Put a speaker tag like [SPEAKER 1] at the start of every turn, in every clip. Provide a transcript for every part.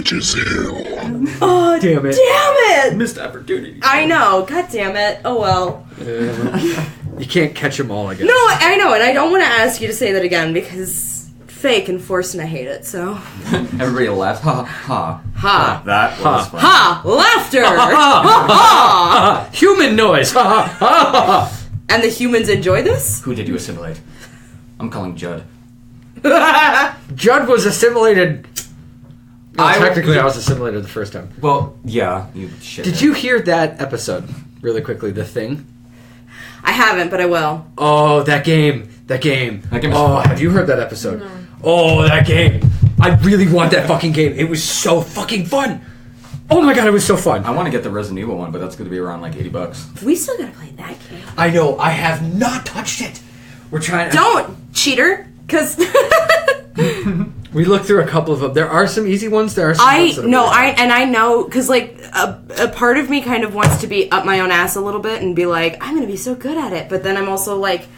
[SPEAKER 1] Witch's Hill.
[SPEAKER 2] Oh, damn it!
[SPEAKER 3] Missed opportunity.
[SPEAKER 2] I know. God damn it. Oh, well.
[SPEAKER 4] You can't catch them all, I guess.
[SPEAKER 2] No, I know, and I don't want to ask you to say that again because fake and forced and I hate it, so.
[SPEAKER 3] Everybody laughed. Ha, ha.
[SPEAKER 2] Ha.
[SPEAKER 3] That was fun.
[SPEAKER 2] Ha! Laughter!
[SPEAKER 4] Ha! Human noise! Ha! Ha!
[SPEAKER 2] And the humans enjoy this?
[SPEAKER 3] Who did you assimilate? I'm calling Judd.
[SPEAKER 4] Judd was assimilated. Well, technically, I was assimilated the first time.
[SPEAKER 3] Well, yeah, you shit.
[SPEAKER 4] Did you hear that episode? Really quickly, The Thing?
[SPEAKER 2] I haven't, but I will.
[SPEAKER 4] Oh, that game. That game is
[SPEAKER 3] fun.
[SPEAKER 4] Have you heard that episode?
[SPEAKER 2] No.
[SPEAKER 4] Oh, that game. I really want that fucking game. It was so fucking fun. Oh my god, it was so fun.
[SPEAKER 3] I want to get the Resident Evil one, but that's going to be around like $80.
[SPEAKER 2] We still gotta play that game.
[SPEAKER 4] I know. I have not touched it. We're trying to...
[SPEAKER 2] Don't, cheater, because...
[SPEAKER 4] We looked through a couple of them. There are some easy ones. There are some ones that are
[SPEAKER 2] I know, because, like, a part of me kind of wants to be up my own ass a little bit and be like, I'm going to be so good at it. But then I'm also like,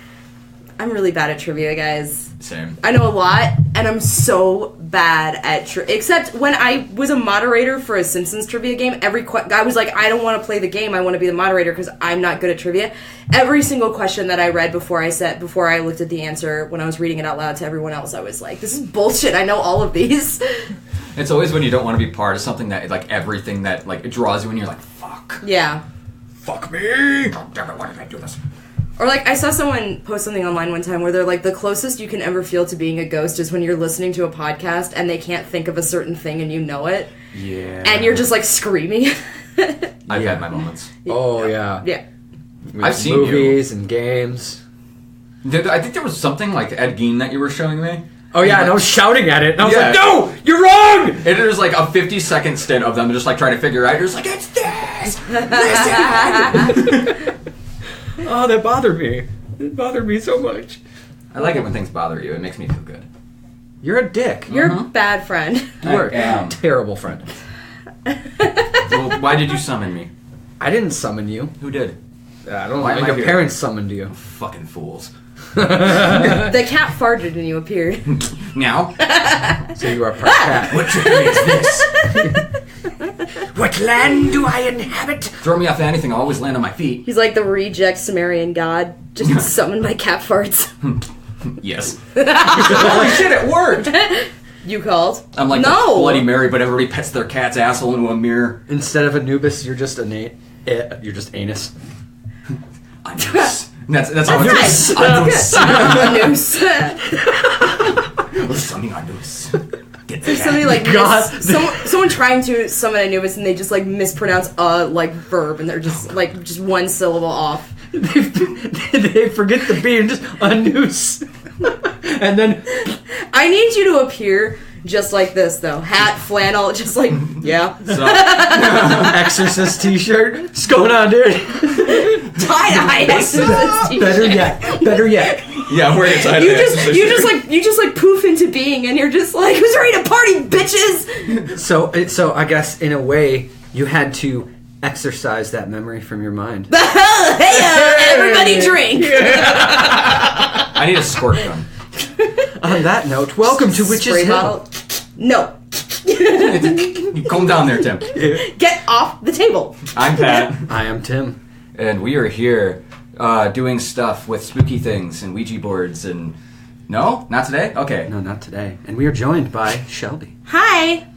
[SPEAKER 2] I'm really bad at trivia, guys.
[SPEAKER 3] Same.
[SPEAKER 2] I know a lot, and I'm so bad at trivia. Except when I was a moderator for a Simpsons trivia game, every guy was like, I don't want to play the game, I want to be the moderator because I'm not good at trivia. Every single question that I read before I looked at the answer, when I was reading it out loud to everyone else, I was like, this is bullshit, I know all of these.
[SPEAKER 3] It's always when you don't want to be part of something that, like, everything that, like, it draws you and you're like, fuck.
[SPEAKER 2] Yeah.
[SPEAKER 3] Fuck me! Oh, damn it, why did I do this?
[SPEAKER 2] Or, like, I saw someone post something online one time where they're like, the closest you can ever feel to being a ghost is when you're listening to a podcast and they can't think of a certain thing and you know it.
[SPEAKER 3] Yeah.
[SPEAKER 2] And you're just, like, screaming.
[SPEAKER 3] I've had my moments.
[SPEAKER 4] Oh, yeah.
[SPEAKER 2] Yeah.
[SPEAKER 3] I've seen
[SPEAKER 4] movies and games.
[SPEAKER 3] I think there was something like Ed Gein that you were showing me.
[SPEAKER 4] Oh, yeah, and I was shouting at it, and I was
[SPEAKER 3] Yeah.
[SPEAKER 4] like, no! You're wrong!
[SPEAKER 3] And it was like a 50-second stint of them just like trying to figure out. You're just like, it's this! Listen!
[SPEAKER 4] Oh, that bothered me. It bothered me so much.
[SPEAKER 3] I like it when things bother you. It makes me feel good.
[SPEAKER 4] You're a dick.
[SPEAKER 2] You're a bad friend.
[SPEAKER 4] You're
[SPEAKER 3] I am.
[SPEAKER 4] a terrible friend.
[SPEAKER 3] Well, why did you summon me?
[SPEAKER 4] I didn't summon you.
[SPEAKER 3] Who did?
[SPEAKER 4] I don't
[SPEAKER 3] Why
[SPEAKER 4] know.
[SPEAKER 3] am I
[SPEAKER 4] Your
[SPEAKER 3] here?
[SPEAKER 4] parents summoned you.
[SPEAKER 3] Fucking fools.
[SPEAKER 2] The cat farted and you appeared.
[SPEAKER 3] Now?
[SPEAKER 4] So you are part cat.
[SPEAKER 3] What trickery is this?
[SPEAKER 4] What land do I inhabit?
[SPEAKER 3] Throw me off anything, I'll always land on my feet.
[SPEAKER 2] He's like the reject Sumerian god, just summoned by cat farts.
[SPEAKER 3] Yes. Holy shit, it worked!
[SPEAKER 2] You called?
[SPEAKER 3] I'm like
[SPEAKER 2] no.
[SPEAKER 3] the Bloody Mary, but everybody pets their cat's asshole into a mirror.
[SPEAKER 4] Instead of Anubis, you're just you're just anus.
[SPEAKER 3] Anüs. That's how
[SPEAKER 2] Nice.
[SPEAKER 3] Anüs.
[SPEAKER 2] Anüs.
[SPEAKER 3] We're summoning Anüs. Get
[SPEAKER 2] There's
[SPEAKER 3] that.
[SPEAKER 2] somebody like
[SPEAKER 4] God.
[SPEAKER 2] someone trying to summon Anubis and they just like mispronounce a like verb and they're just like just one syllable off.
[SPEAKER 4] They forget the B and just Anus. And then
[SPEAKER 2] I need you to appear just like this though. Hat, flannel, just like yeah.
[SPEAKER 3] So,
[SPEAKER 4] Exorcist t-shirt. What's going on, dude?
[SPEAKER 2] Tie-dye Exorcist t-shirt.
[SPEAKER 4] Better yet.
[SPEAKER 3] yeah, I'm wearing a tie-dye
[SPEAKER 2] You
[SPEAKER 3] Exorcist
[SPEAKER 2] just like poof into being and you're just like, who's ready to party, bitches?
[SPEAKER 4] So I guess in a way you had to exorcise that memory from your mind.
[SPEAKER 2] Hey, everybody drink.
[SPEAKER 3] I need a squirt gun.
[SPEAKER 4] On that note, welcome to Witch's
[SPEAKER 2] Spray
[SPEAKER 4] Hill.
[SPEAKER 2] bottle. No.
[SPEAKER 3] You calm down there, Tim.
[SPEAKER 2] Get off the table.
[SPEAKER 3] I'm Pat,
[SPEAKER 4] I am Tim.
[SPEAKER 3] and we are here doing stuff with spooky things and Ouija boards and... No? Not today? Okay.
[SPEAKER 4] No, not today. And we are joined by Shelby.
[SPEAKER 2] Hi.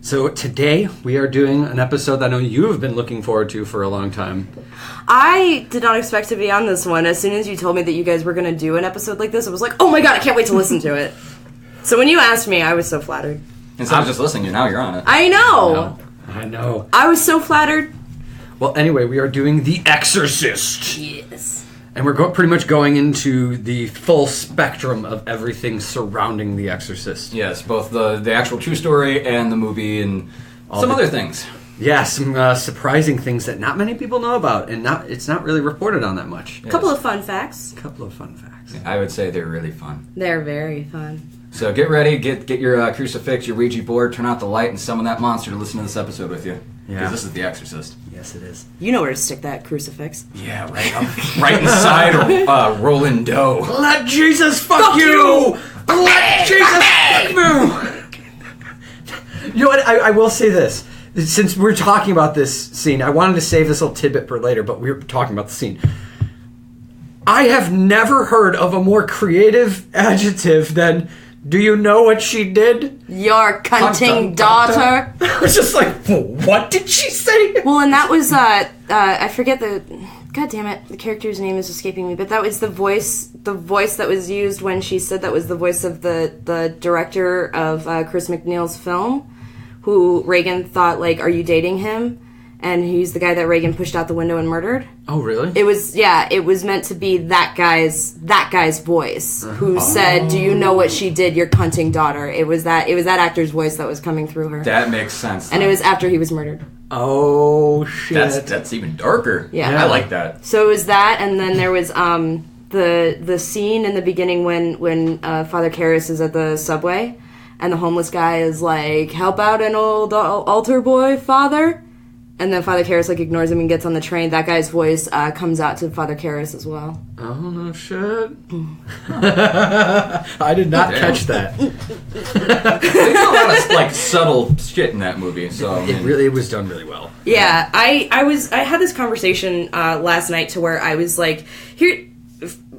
[SPEAKER 4] So today we are doing an episode that I know you have been looking forward to for a long time.
[SPEAKER 2] I did not expect to be on this one. As soon as you told me that you guys were going to do an episode like this, I was like, oh my god, I can't wait to listen to it. So when you asked me, I was so flattered.
[SPEAKER 3] Instead of just listening, now you're on it.
[SPEAKER 2] I know.
[SPEAKER 4] I know.
[SPEAKER 2] I was so flattered.
[SPEAKER 4] Well, anyway, we are doing The Exorcist.
[SPEAKER 2] Yes.
[SPEAKER 4] And we're pretty much going into the full spectrum of everything surrounding The Exorcist.
[SPEAKER 3] Yes, both the actual true story and the movie and some other things.
[SPEAKER 4] Yeah, some surprising things that not many people know about, and it's not really reported on that much.
[SPEAKER 2] A couple of fun facts.
[SPEAKER 4] A couple of fun facts.
[SPEAKER 3] I would say they're really fun.
[SPEAKER 2] They're very fun.
[SPEAKER 3] So get ready, get your crucifix, your Ouija board, turn out the light, and summon that monster to listen to this episode with you.
[SPEAKER 4] Yeah.
[SPEAKER 3] Because this is The Exorcist.
[SPEAKER 4] Yes, it is.
[SPEAKER 2] You know where to stick that crucifix.
[SPEAKER 3] Yeah, right inside rolling dough.
[SPEAKER 4] Let Jesus fuck you! Let Jesus fuck you! know what? I will say this. Since we're talking about this scene, I wanted to save this little tidbit for later, but we were talking about the scene. I have never heard of a more creative adjective than, do you know what she did?
[SPEAKER 2] Your cunting daughter.
[SPEAKER 4] I was just like, what did she say?
[SPEAKER 2] Well, and that was, I forget God damn it, the character's name is escaping me, but that was the voice that was used when she said that was the voice of the director of Chris McNeil's film, who Reagan thought, like, are you dating him? And he's the guy that Reagan pushed out the window and murdered.
[SPEAKER 4] Oh, really?
[SPEAKER 2] It was meant to be that guy's voice who said, "Do you know what she did, your cunting daughter?" It was that actor's voice that was coming through her.
[SPEAKER 3] That makes sense.
[SPEAKER 2] And it was after he was murdered.
[SPEAKER 4] Oh shit!
[SPEAKER 3] That's even darker.
[SPEAKER 2] Yeah,
[SPEAKER 3] I like that.
[SPEAKER 2] So it was that, and then there was the scene in the beginning when Father Karras is at the subway, and the homeless guy is like, "Help out an old altar boy, Father." And then Father Karras like ignores him and gets on the train. That guy's voice comes out to Father Karras as well.
[SPEAKER 4] Oh no shit! I did not catch that.
[SPEAKER 3] There's a lot of like subtle shit in that movie, so
[SPEAKER 4] it was done really well.
[SPEAKER 2] Yeah, I had this conversation last night to where I was like, here.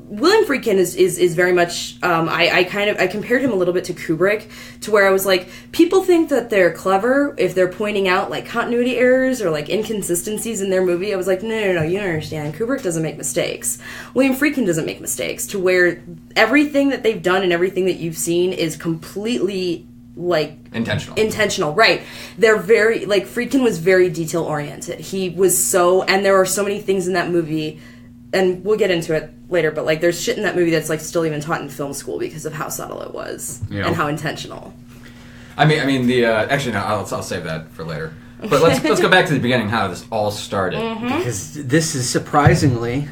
[SPEAKER 2] William Friedkin is very much, I compared him a little bit to Kubrick, to where I was like, people think that they're clever if they're pointing out, like, continuity errors or, like, inconsistencies in their movie. I was like, no, you don't understand. Kubrick doesn't make mistakes. William Friedkin doesn't make mistakes, to where everything that they've done and everything that you've seen is completely, like... Intentional, right. They're very, like, Friedkin was very detail-oriented. He was so, and there are so many things in that movie, and we'll get into it later, but like there's shit in that movie that's like still even taught in film school because of how subtle it was and how intentional.
[SPEAKER 3] I mean the actually no, I'll save that for later. But let's go back to the beginning, how this all started.
[SPEAKER 4] Because this is surprisingly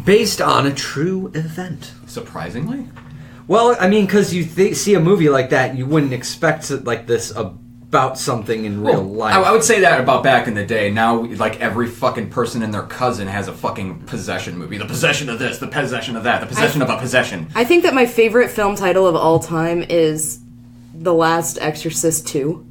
[SPEAKER 4] based on a true event.
[SPEAKER 3] Surprisingly?
[SPEAKER 4] Well, I mean, because you see a movie like that, you wouldn't expect it like this about something in real life.
[SPEAKER 3] I would say that about back in the day. Now, like, every fucking person and their cousin has a fucking possession movie. The possession of this, the possession of that, the possession of a possession.
[SPEAKER 2] I think that my favorite film title of all time is The Last Exorcist 2.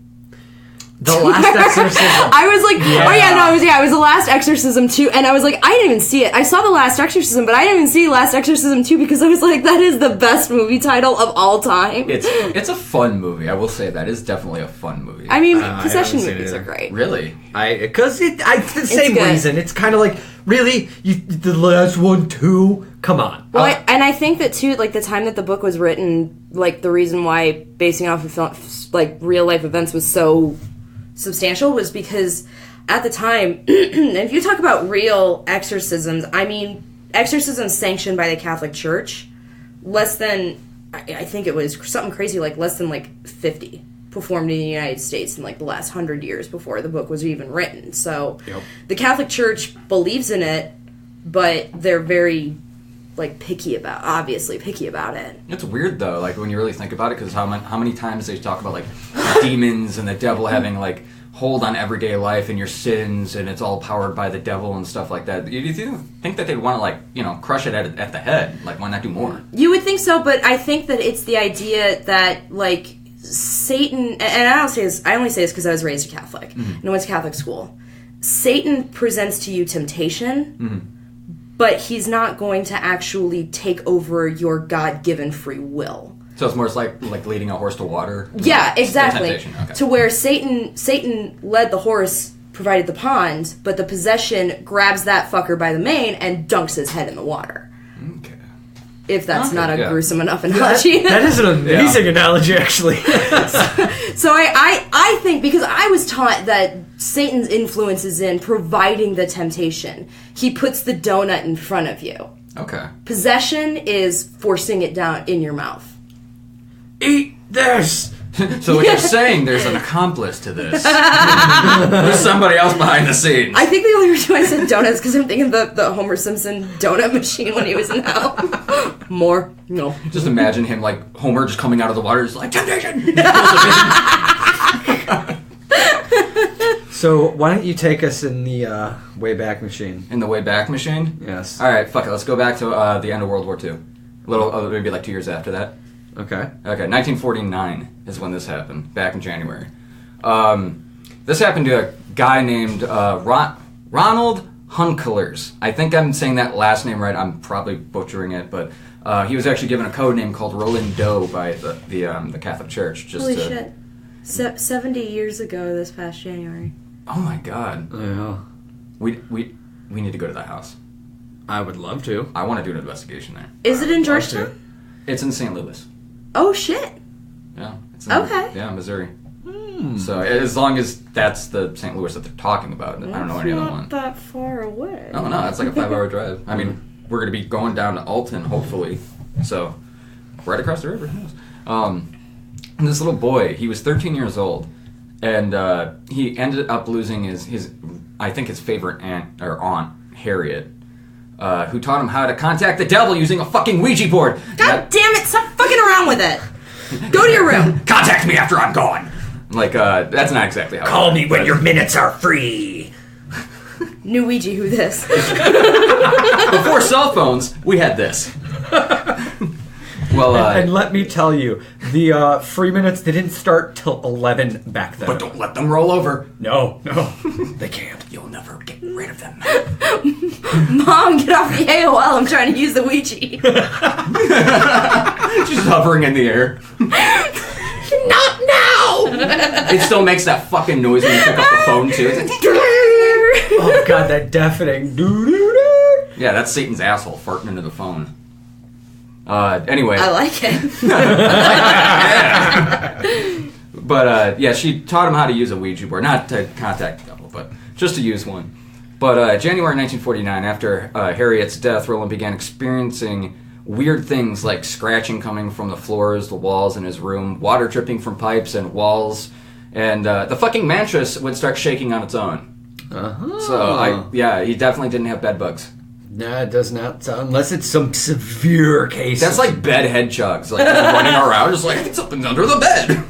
[SPEAKER 4] The Last Exorcism.
[SPEAKER 2] I was like, it was The Last Exorcism 2, and I was like, I didn't even see it. I saw The Last Exorcism, but I didn't even see Last Exorcism 2 because I was like, that is the best movie title of all time.
[SPEAKER 3] It's a fun movie. I will say that. It's definitely a fun movie.
[SPEAKER 2] I mean, possession movies are great.
[SPEAKER 3] Really?
[SPEAKER 4] Because it's the same reason. It's kind of like, really? The last one too? Come on.
[SPEAKER 2] Well, and I think that too, like the time that the book was written, like the reason why basing it off of like real life events was so substantial was because at the time, and if you talk about real exorcisms, I mean exorcisms sanctioned by the Catholic Church, less than, I think it was something crazy, like less than like 50 performed in the United States in like the last 100 years before the book was even written. So the Catholic Church believes in it, but they're very like picky about it.
[SPEAKER 3] It's weird though, like when you really think about it, because how many times they talk about like demons and the devil having like hold on everyday life and your sins, and it's all powered by the devil and stuff like that. Do you think that they'd want to like crush it at the head? Like, why not do more?
[SPEAKER 2] You would think so, but I think that it's the idea that like Satan, and I only say this because I was raised a Catholic and I went to Catholic school. Satan presents to you temptation. But he's not going to actually take over your God-given free will.
[SPEAKER 3] So it's more like leading a horse to water?
[SPEAKER 2] Yeah, exactly.
[SPEAKER 3] Okay.
[SPEAKER 2] To where Satan led the horse, provided the pond, but the possession grabs that fucker by the mane and dunks his head in the water.
[SPEAKER 3] Okay.
[SPEAKER 2] If that's not a gruesome enough analogy.
[SPEAKER 4] That is an amazing analogy, actually.
[SPEAKER 2] So I think, because I was taught that Satan's influence is in providing the temptation. He puts the donut in front of you. Okay. Possession is forcing it down in your mouth.
[SPEAKER 4] Eat this!
[SPEAKER 3] So what you're saying, there's an accomplice to this. There's somebody else behind the scenes.
[SPEAKER 2] I think the only reason why I said donuts because I'm thinking the Homer Simpson donut machine when he was in hell. More? No.
[SPEAKER 3] Just imagine him like Homer just coming out of the water, just like, temptation!
[SPEAKER 4] So why don't you take us in the Wayback Machine?
[SPEAKER 3] In the Wayback Machine?
[SPEAKER 4] Yes.
[SPEAKER 3] All right, fuck it. Let's go back to the end of World War II. Maybe like 2 years after that.
[SPEAKER 4] Okay.
[SPEAKER 3] Okay, 1949 is when this happened, back in January. This happened to a guy named Ronald Hunkelers. I think I'm saying that last name right. I'm probably butchering it, but he was actually given a code name called Roland Doe by the Catholic Church.
[SPEAKER 2] Holy shit. 70 years ago this past January.
[SPEAKER 3] Oh my god.
[SPEAKER 4] Yeah.
[SPEAKER 3] We need to go to that house.
[SPEAKER 4] I would love to.
[SPEAKER 3] I want to do an investigation there.
[SPEAKER 2] Is it in Georgetown?
[SPEAKER 3] It's in St. Louis.
[SPEAKER 2] Oh shit.
[SPEAKER 3] Yeah. It's in,
[SPEAKER 2] Okay.
[SPEAKER 3] Yeah, Missouri. So as long as that's the St. Louis that they're talking about, I don't know any other one.
[SPEAKER 2] Not that far away.
[SPEAKER 3] Oh no, that's like a 5-hour drive. I mean, we're going to be going down to Alton, hopefully. So, right across the river, who knows? And this little boy, he was 13 years old, and he ended up losing his I think his favorite aunt, Harriet, who taught him how to contact the devil using a fucking Ouija board.
[SPEAKER 2] God damn it, stop fucking around with it. Go to your room.
[SPEAKER 3] Contact me after I'm gone. Like, that's not exactly how
[SPEAKER 4] Call me when your minutes are free.
[SPEAKER 2] New Ouija, who this?
[SPEAKER 3] Before cell phones, we had this. Well,
[SPEAKER 4] and let me tell you, the free minutes didn't start till 11 back then.
[SPEAKER 3] but don't let them roll over.
[SPEAKER 4] No, they can't.
[SPEAKER 3] You'll never get rid of them.
[SPEAKER 2] Mom, get off the AOL. I'm trying to use the Ouija.
[SPEAKER 3] Just hovering in the air.
[SPEAKER 2] Not now!
[SPEAKER 3] It still makes that fucking noise when you pick up the phone, too. It's like,
[SPEAKER 4] Oh god, that deafening doo-doo-doo.
[SPEAKER 3] yeah, that's Satan's asshole farting into the phone. Anyway.
[SPEAKER 2] I like it.
[SPEAKER 3] But, yeah, she taught him how to use a Ouija board. Not to contact the devil, but just to use one. But January 1949, after Harriet's death, Roland began experiencing weird things like scratching coming from the floors, the walls in his room, water dripping from pipes and walls, and the fucking mattress would start shaking on its own.
[SPEAKER 4] Uh-huh.
[SPEAKER 3] So, he definitely didn't have bed bugs.
[SPEAKER 4] Nah, it does not sound, unless it's some severe case.
[SPEAKER 3] That's like bed head chugs, like just running around, just like, something's under the bed.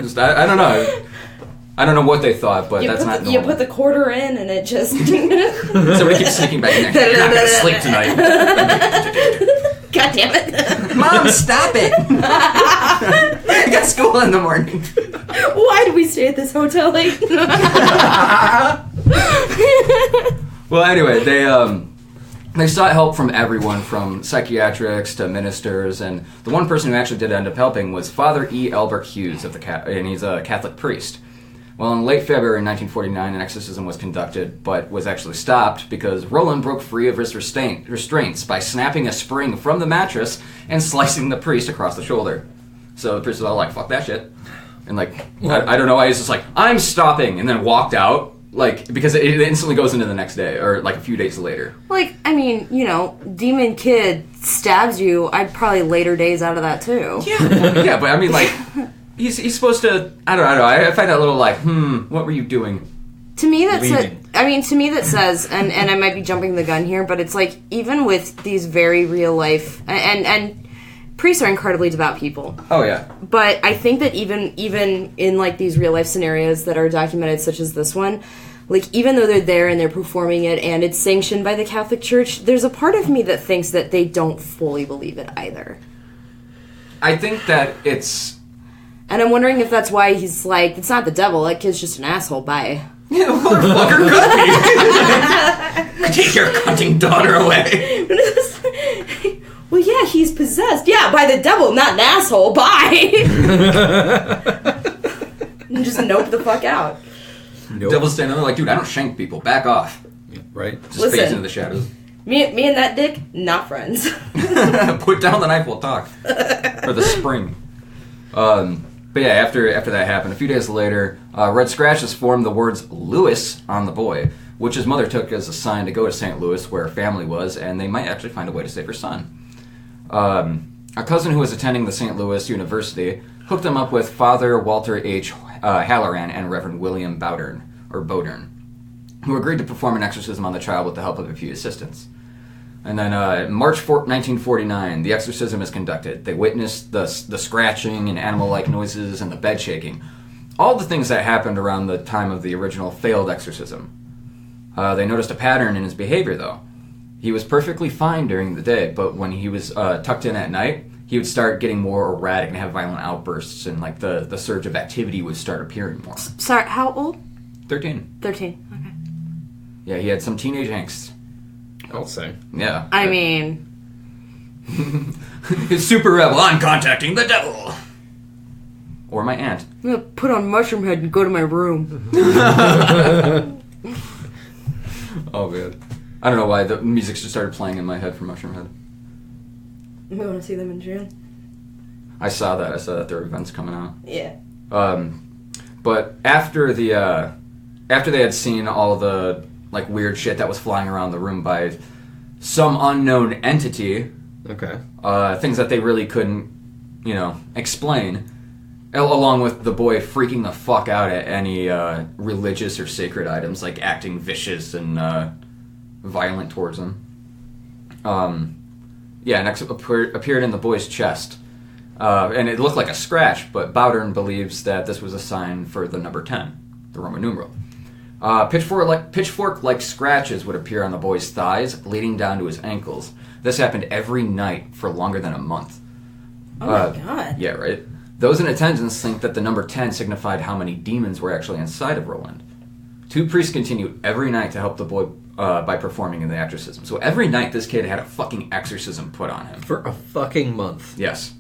[SPEAKER 3] Just, I don't know. I don't know what they thought, but that's not normal.
[SPEAKER 2] You put the quarter in and it just...
[SPEAKER 3] Somebody keeps sneaking back in there. You're not going to sleep tonight.
[SPEAKER 2] God damn it.
[SPEAKER 3] Mom, stop it. I got school in the morning.
[SPEAKER 2] Why do we stay at this hotel late?
[SPEAKER 3] Well, anyway, they sought help from everyone, from psychiatrics to ministers, and the one person who actually did end up helping was Father E. Albert Hughes, and he's a Catholic priest. Well, in late February 1949, an exorcism was conducted, but was actually stopped because Roland broke free of his restraints by snapping a spring from the mattress and slicing the priest across the shoulder. So the priest was all like, fuck that shit. And like, I don't know why, he's just like, I'm stopping, and then walked out, like, because it instantly goes into the next day, or like a few days later.
[SPEAKER 2] Like, I mean, demon kid stabs you, I'd probably later days out of that too.
[SPEAKER 3] Yeah, but I mean, like... He's supposed to... I don't know. I find that a little like, what were you doing?
[SPEAKER 2] To me, that says, and I might be jumping the gun here, but it's like, even with these very real life... And priests are incredibly devout people.
[SPEAKER 3] Oh, yeah.
[SPEAKER 2] But I think that even in, like, these real life scenarios that are documented, such as this one, like, even though they're there and they're performing it and it's sanctioned by the Catholic Church, there's a part of me that thinks that they don't fully believe it either.
[SPEAKER 3] I think that it's...
[SPEAKER 2] And I'm wondering if that's why he's like, it's not the devil, that kid's just an asshole, bye.
[SPEAKER 3] Yeah, motherfucker could be. Take your cunting daughter away.
[SPEAKER 2] Well, yeah, he's possessed. Yeah, by the devil, not an asshole, bye. And just nope the fuck out.
[SPEAKER 3] Nope. Devil's standing there like, dude, I don't shank people, back off.
[SPEAKER 4] Yeah, right.
[SPEAKER 3] Just fades into the shadows.
[SPEAKER 2] Me and that dick, not friends.
[SPEAKER 3] Put down the knife, we'll talk. Or the spring. But yeah, after that happened, a few days later, Red Scratches formed the words Louis on the boy, which his mother took as a sign to go to St. Louis, where her family was, and they might actually find a way to save her son. A cousin who was attending the St. Louis University hooked him up with Father Walter H. Halloran and Reverend William Bowdern, who agreed to perform an exorcism on the child with the help of a few assistants. And then March 1949, the exorcism is conducted. They witnessed the scratching and animal-like noises and the bed shaking. All the things that happened around the time of the original failed exorcism. They noticed a pattern in his behavior, though. He was perfectly fine during the day, but when he was tucked in at night, he would start getting more erratic and have violent outbursts, and like the surge of activity would start appearing more.
[SPEAKER 2] Sorry, how old?
[SPEAKER 3] 13.
[SPEAKER 2] 13. Okay.
[SPEAKER 3] Yeah, he had some teenage angst.
[SPEAKER 4] I'll say.
[SPEAKER 3] Yeah.
[SPEAKER 2] I mean...
[SPEAKER 3] His super rebel, I'm contacting the devil! Or my aunt.
[SPEAKER 2] I'm gonna put on mushroom head and go to my room.
[SPEAKER 3] Oh, man. I don't know why the music just started playing in my head for Mushroom Head.
[SPEAKER 2] We want to see them in June.
[SPEAKER 3] I saw that there were events coming out.
[SPEAKER 2] Yeah.
[SPEAKER 3] But after they had seen all the like weird shit that was flying around the room by some unknown entity,
[SPEAKER 4] Okay.
[SPEAKER 3] things that they really couldn't, explain, along with the boy freaking the fuck out at any religious or sacred items, like acting vicious and violent towards him. Next appeared in the boy's chest. And it looked like a scratch, but Bowdern believes that this was a sign for the number 10, the Roman numeral. Pitchfork-like scratches would appear on the boy's thighs, leading down to his ankles. This happened every night for longer than a month.
[SPEAKER 2] Oh my god.
[SPEAKER 3] Yeah, right? Those in attendance think that the number 10 signified how many demons were actually inside of Roland. 2 priests continued every night to help the boy by performing in the exorcism. So every night this kid had a fucking exorcism put on him.
[SPEAKER 4] For a fucking month.
[SPEAKER 3] Yes.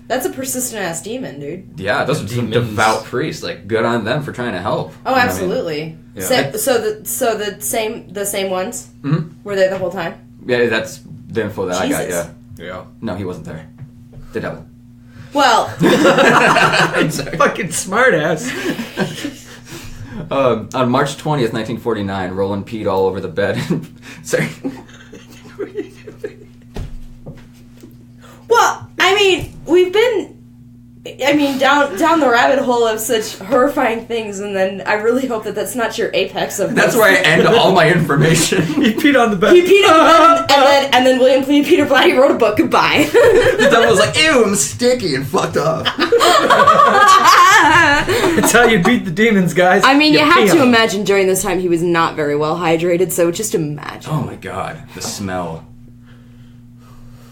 [SPEAKER 2] That's a persistent-ass demon, dude.
[SPEAKER 3] Yeah, those are some devout priests. Like, good on them for trying to help.
[SPEAKER 2] Oh, absolutely.
[SPEAKER 4] Yeah.
[SPEAKER 2] So the same ones?
[SPEAKER 3] Mm-hmm.
[SPEAKER 2] Were there the whole time?
[SPEAKER 3] Yeah, that's the info that
[SPEAKER 2] Jesus.
[SPEAKER 3] I got, yeah.
[SPEAKER 4] Yeah.
[SPEAKER 3] No, he wasn't there. The devil.
[SPEAKER 2] Well...
[SPEAKER 4] It's fucking smartass.
[SPEAKER 3] On March 20th, 1949, Roland peed all over the bed. Sorry.
[SPEAKER 2] Well, I mean, we've been... down the rabbit hole of such horrifying things, and then I really hope that that's not your apex of
[SPEAKER 3] That's
[SPEAKER 2] this.
[SPEAKER 3] where I end all my information.
[SPEAKER 4] He peed on the bed.
[SPEAKER 2] He peed on the bed, and then William Peter Blatty wrote a book. Goodbye.
[SPEAKER 3] The devil was like, ew, I'm sticky, and fucked up.
[SPEAKER 4] That's how you beat the demons, guys.
[SPEAKER 2] I mean, you have
[SPEAKER 4] pee
[SPEAKER 2] to
[SPEAKER 4] on them.
[SPEAKER 2] imagine during this time he was not very well hydrated, so just imagine.
[SPEAKER 3] Oh my god, the smell.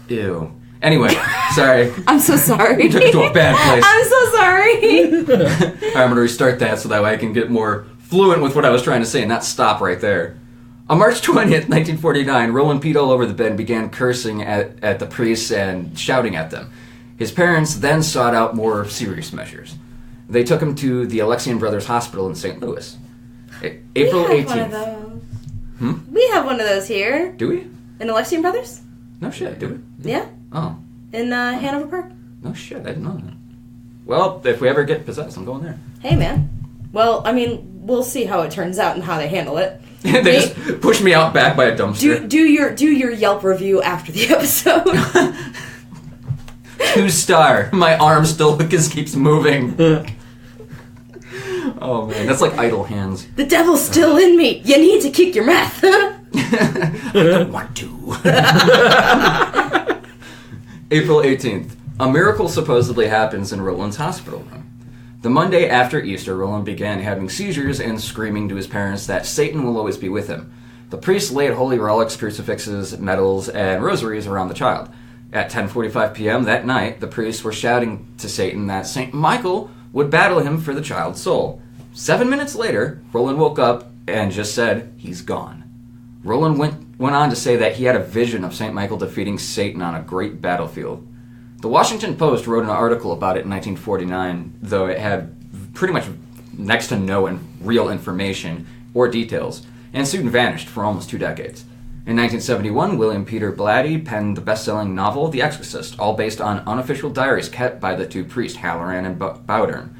[SPEAKER 3] Ew. Anyway, sorry.
[SPEAKER 2] I'm so sorry.
[SPEAKER 3] You took it to a bad place.
[SPEAKER 2] I'm so sorry.
[SPEAKER 3] Alright, I'm gonna restart that so that way I can get more fluent with what I was trying to say and not stop right there. On March 20th, 1949, Roland peed all over the bed and began cursing at the priests and shouting at them. His parents then sought out more serious measures. They took him to the Alexian Brothers Hospital in St. Louis. April
[SPEAKER 2] We have
[SPEAKER 3] 18th.
[SPEAKER 2] one of those. We have one of those here.
[SPEAKER 3] Do we?
[SPEAKER 2] In Alexian Brothers?
[SPEAKER 3] No shit, do we?
[SPEAKER 2] Yeah.
[SPEAKER 3] Oh.
[SPEAKER 2] In Hanover Park.
[SPEAKER 3] No shit, I didn't know that. Well, if we ever get possessed, I'm going there.
[SPEAKER 2] Hey, man. Well, I mean, we'll see how it turns out and how they handle it.
[SPEAKER 3] They just push me out back by a dumpster.
[SPEAKER 2] Do your Yelp review after the episode.
[SPEAKER 3] 2-star. My arm still just keeps moving. Oh man, that's like idle hands.
[SPEAKER 2] The devil's still in me. You need to kick your meth.
[SPEAKER 3] I don't want to. April 18th. A miracle supposedly happens in Roland's hospital room. The Monday after Easter, Roland began having seizures and screaming to his parents that Satan will always be with him. The priest laid holy relics, crucifixes, medals, and rosaries around the child. At 10:45 p.m. that night, the priests were shouting to Satan that St. Michael would battle him for the child's soul. 7 minutes later, Roland woke up and just said, he's gone. Roland went on to say that he had a vision of St. Michael defeating Satan on a great battlefield. The Washington Post wrote an article about it in 1949, though it had pretty much next to no real information or details, and soon vanished for almost 2 decades. In 1971, William Peter Blatty penned the best-selling novel The Exorcist, all based on unofficial diaries kept by the 2 priests, Halloran and Bowdern.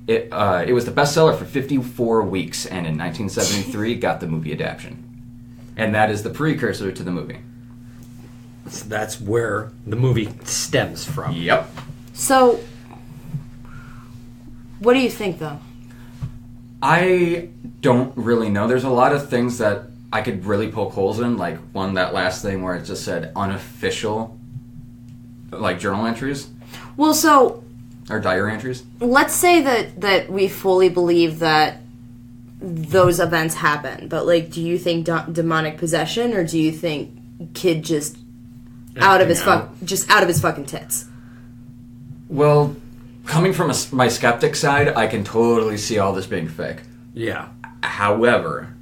[SPEAKER 3] It was the bestseller for 54 weeks, and in 1973 got the movie adaptation. And that is the precursor to the movie.
[SPEAKER 4] So that's where the movie stems from.
[SPEAKER 3] Yep.
[SPEAKER 2] So, what do you think, though?
[SPEAKER 3] I don't really know. There's a lot of things that I could really poke holes in, like that last thing where it just said unofficial, like journal entries.
[SPEAKER 2] Well, so...
[SPEAKER 3] Or diary entries.
[SPEAKER 2] Let's say that we fully believe that those events happen, but, like, do you think demonic possession, or do you think kid just out of his fucking tits.
[SPEAKER 3] Well, coming from my skeptic side, I can totally see all this being fake.
[SPEAKER 4] Yeah.
[SPEAKER 3] However,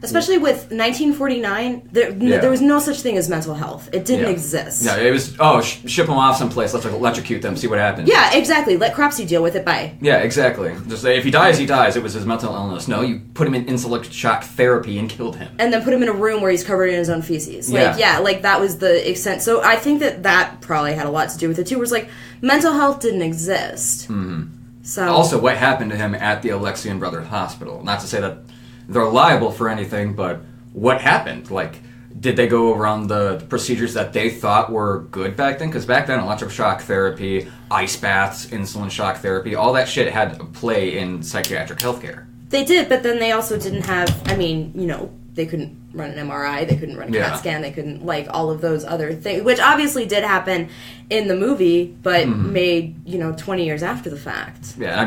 [SPEAKER 2] especially with 1949, there was no such thing as mental health. It didn't exist.
[SPEAKER 3] Yeah, it was, ship them off someplace, let's electrocute them, see what happens.
[SPEAKER 2] Yeah, exactly. Let Cropsy deal with it, bye.
[SPEAKER 3] Yeah, exactly. Just say, if he dies, he dies. It was his mental illness. No, you put him in insulin shock therapy and killed him.
[SPEAKER 2] And then put him in a room where he's covered in his own feces. That was the extent. So I think that probably had a lot to do with it, too, where it's like, mental health didn't exist.
[SPEAKER 3] Mm-hmm.
[SPEAKER 2] So
[SPEAKER 3] also, what happened to him at the Alexian Brothers Hospital? Not to say that they're liable for anything, but what happened? Like, did they go around the procedures that they thought were good back then? Because back then, electroshock therapy, ice baths, insulin shock therapy, all that shit had a play in psychiatric healthcare.
[SPEAKER 2] They did, but then they also didn't have, they couldn't run an MRI, they couldn't run a CAT scan, they couldn't, all of those other things, which obviously did happen in the movie, but made, 20 years after the fact.
[SPEAKER 3] Yeah,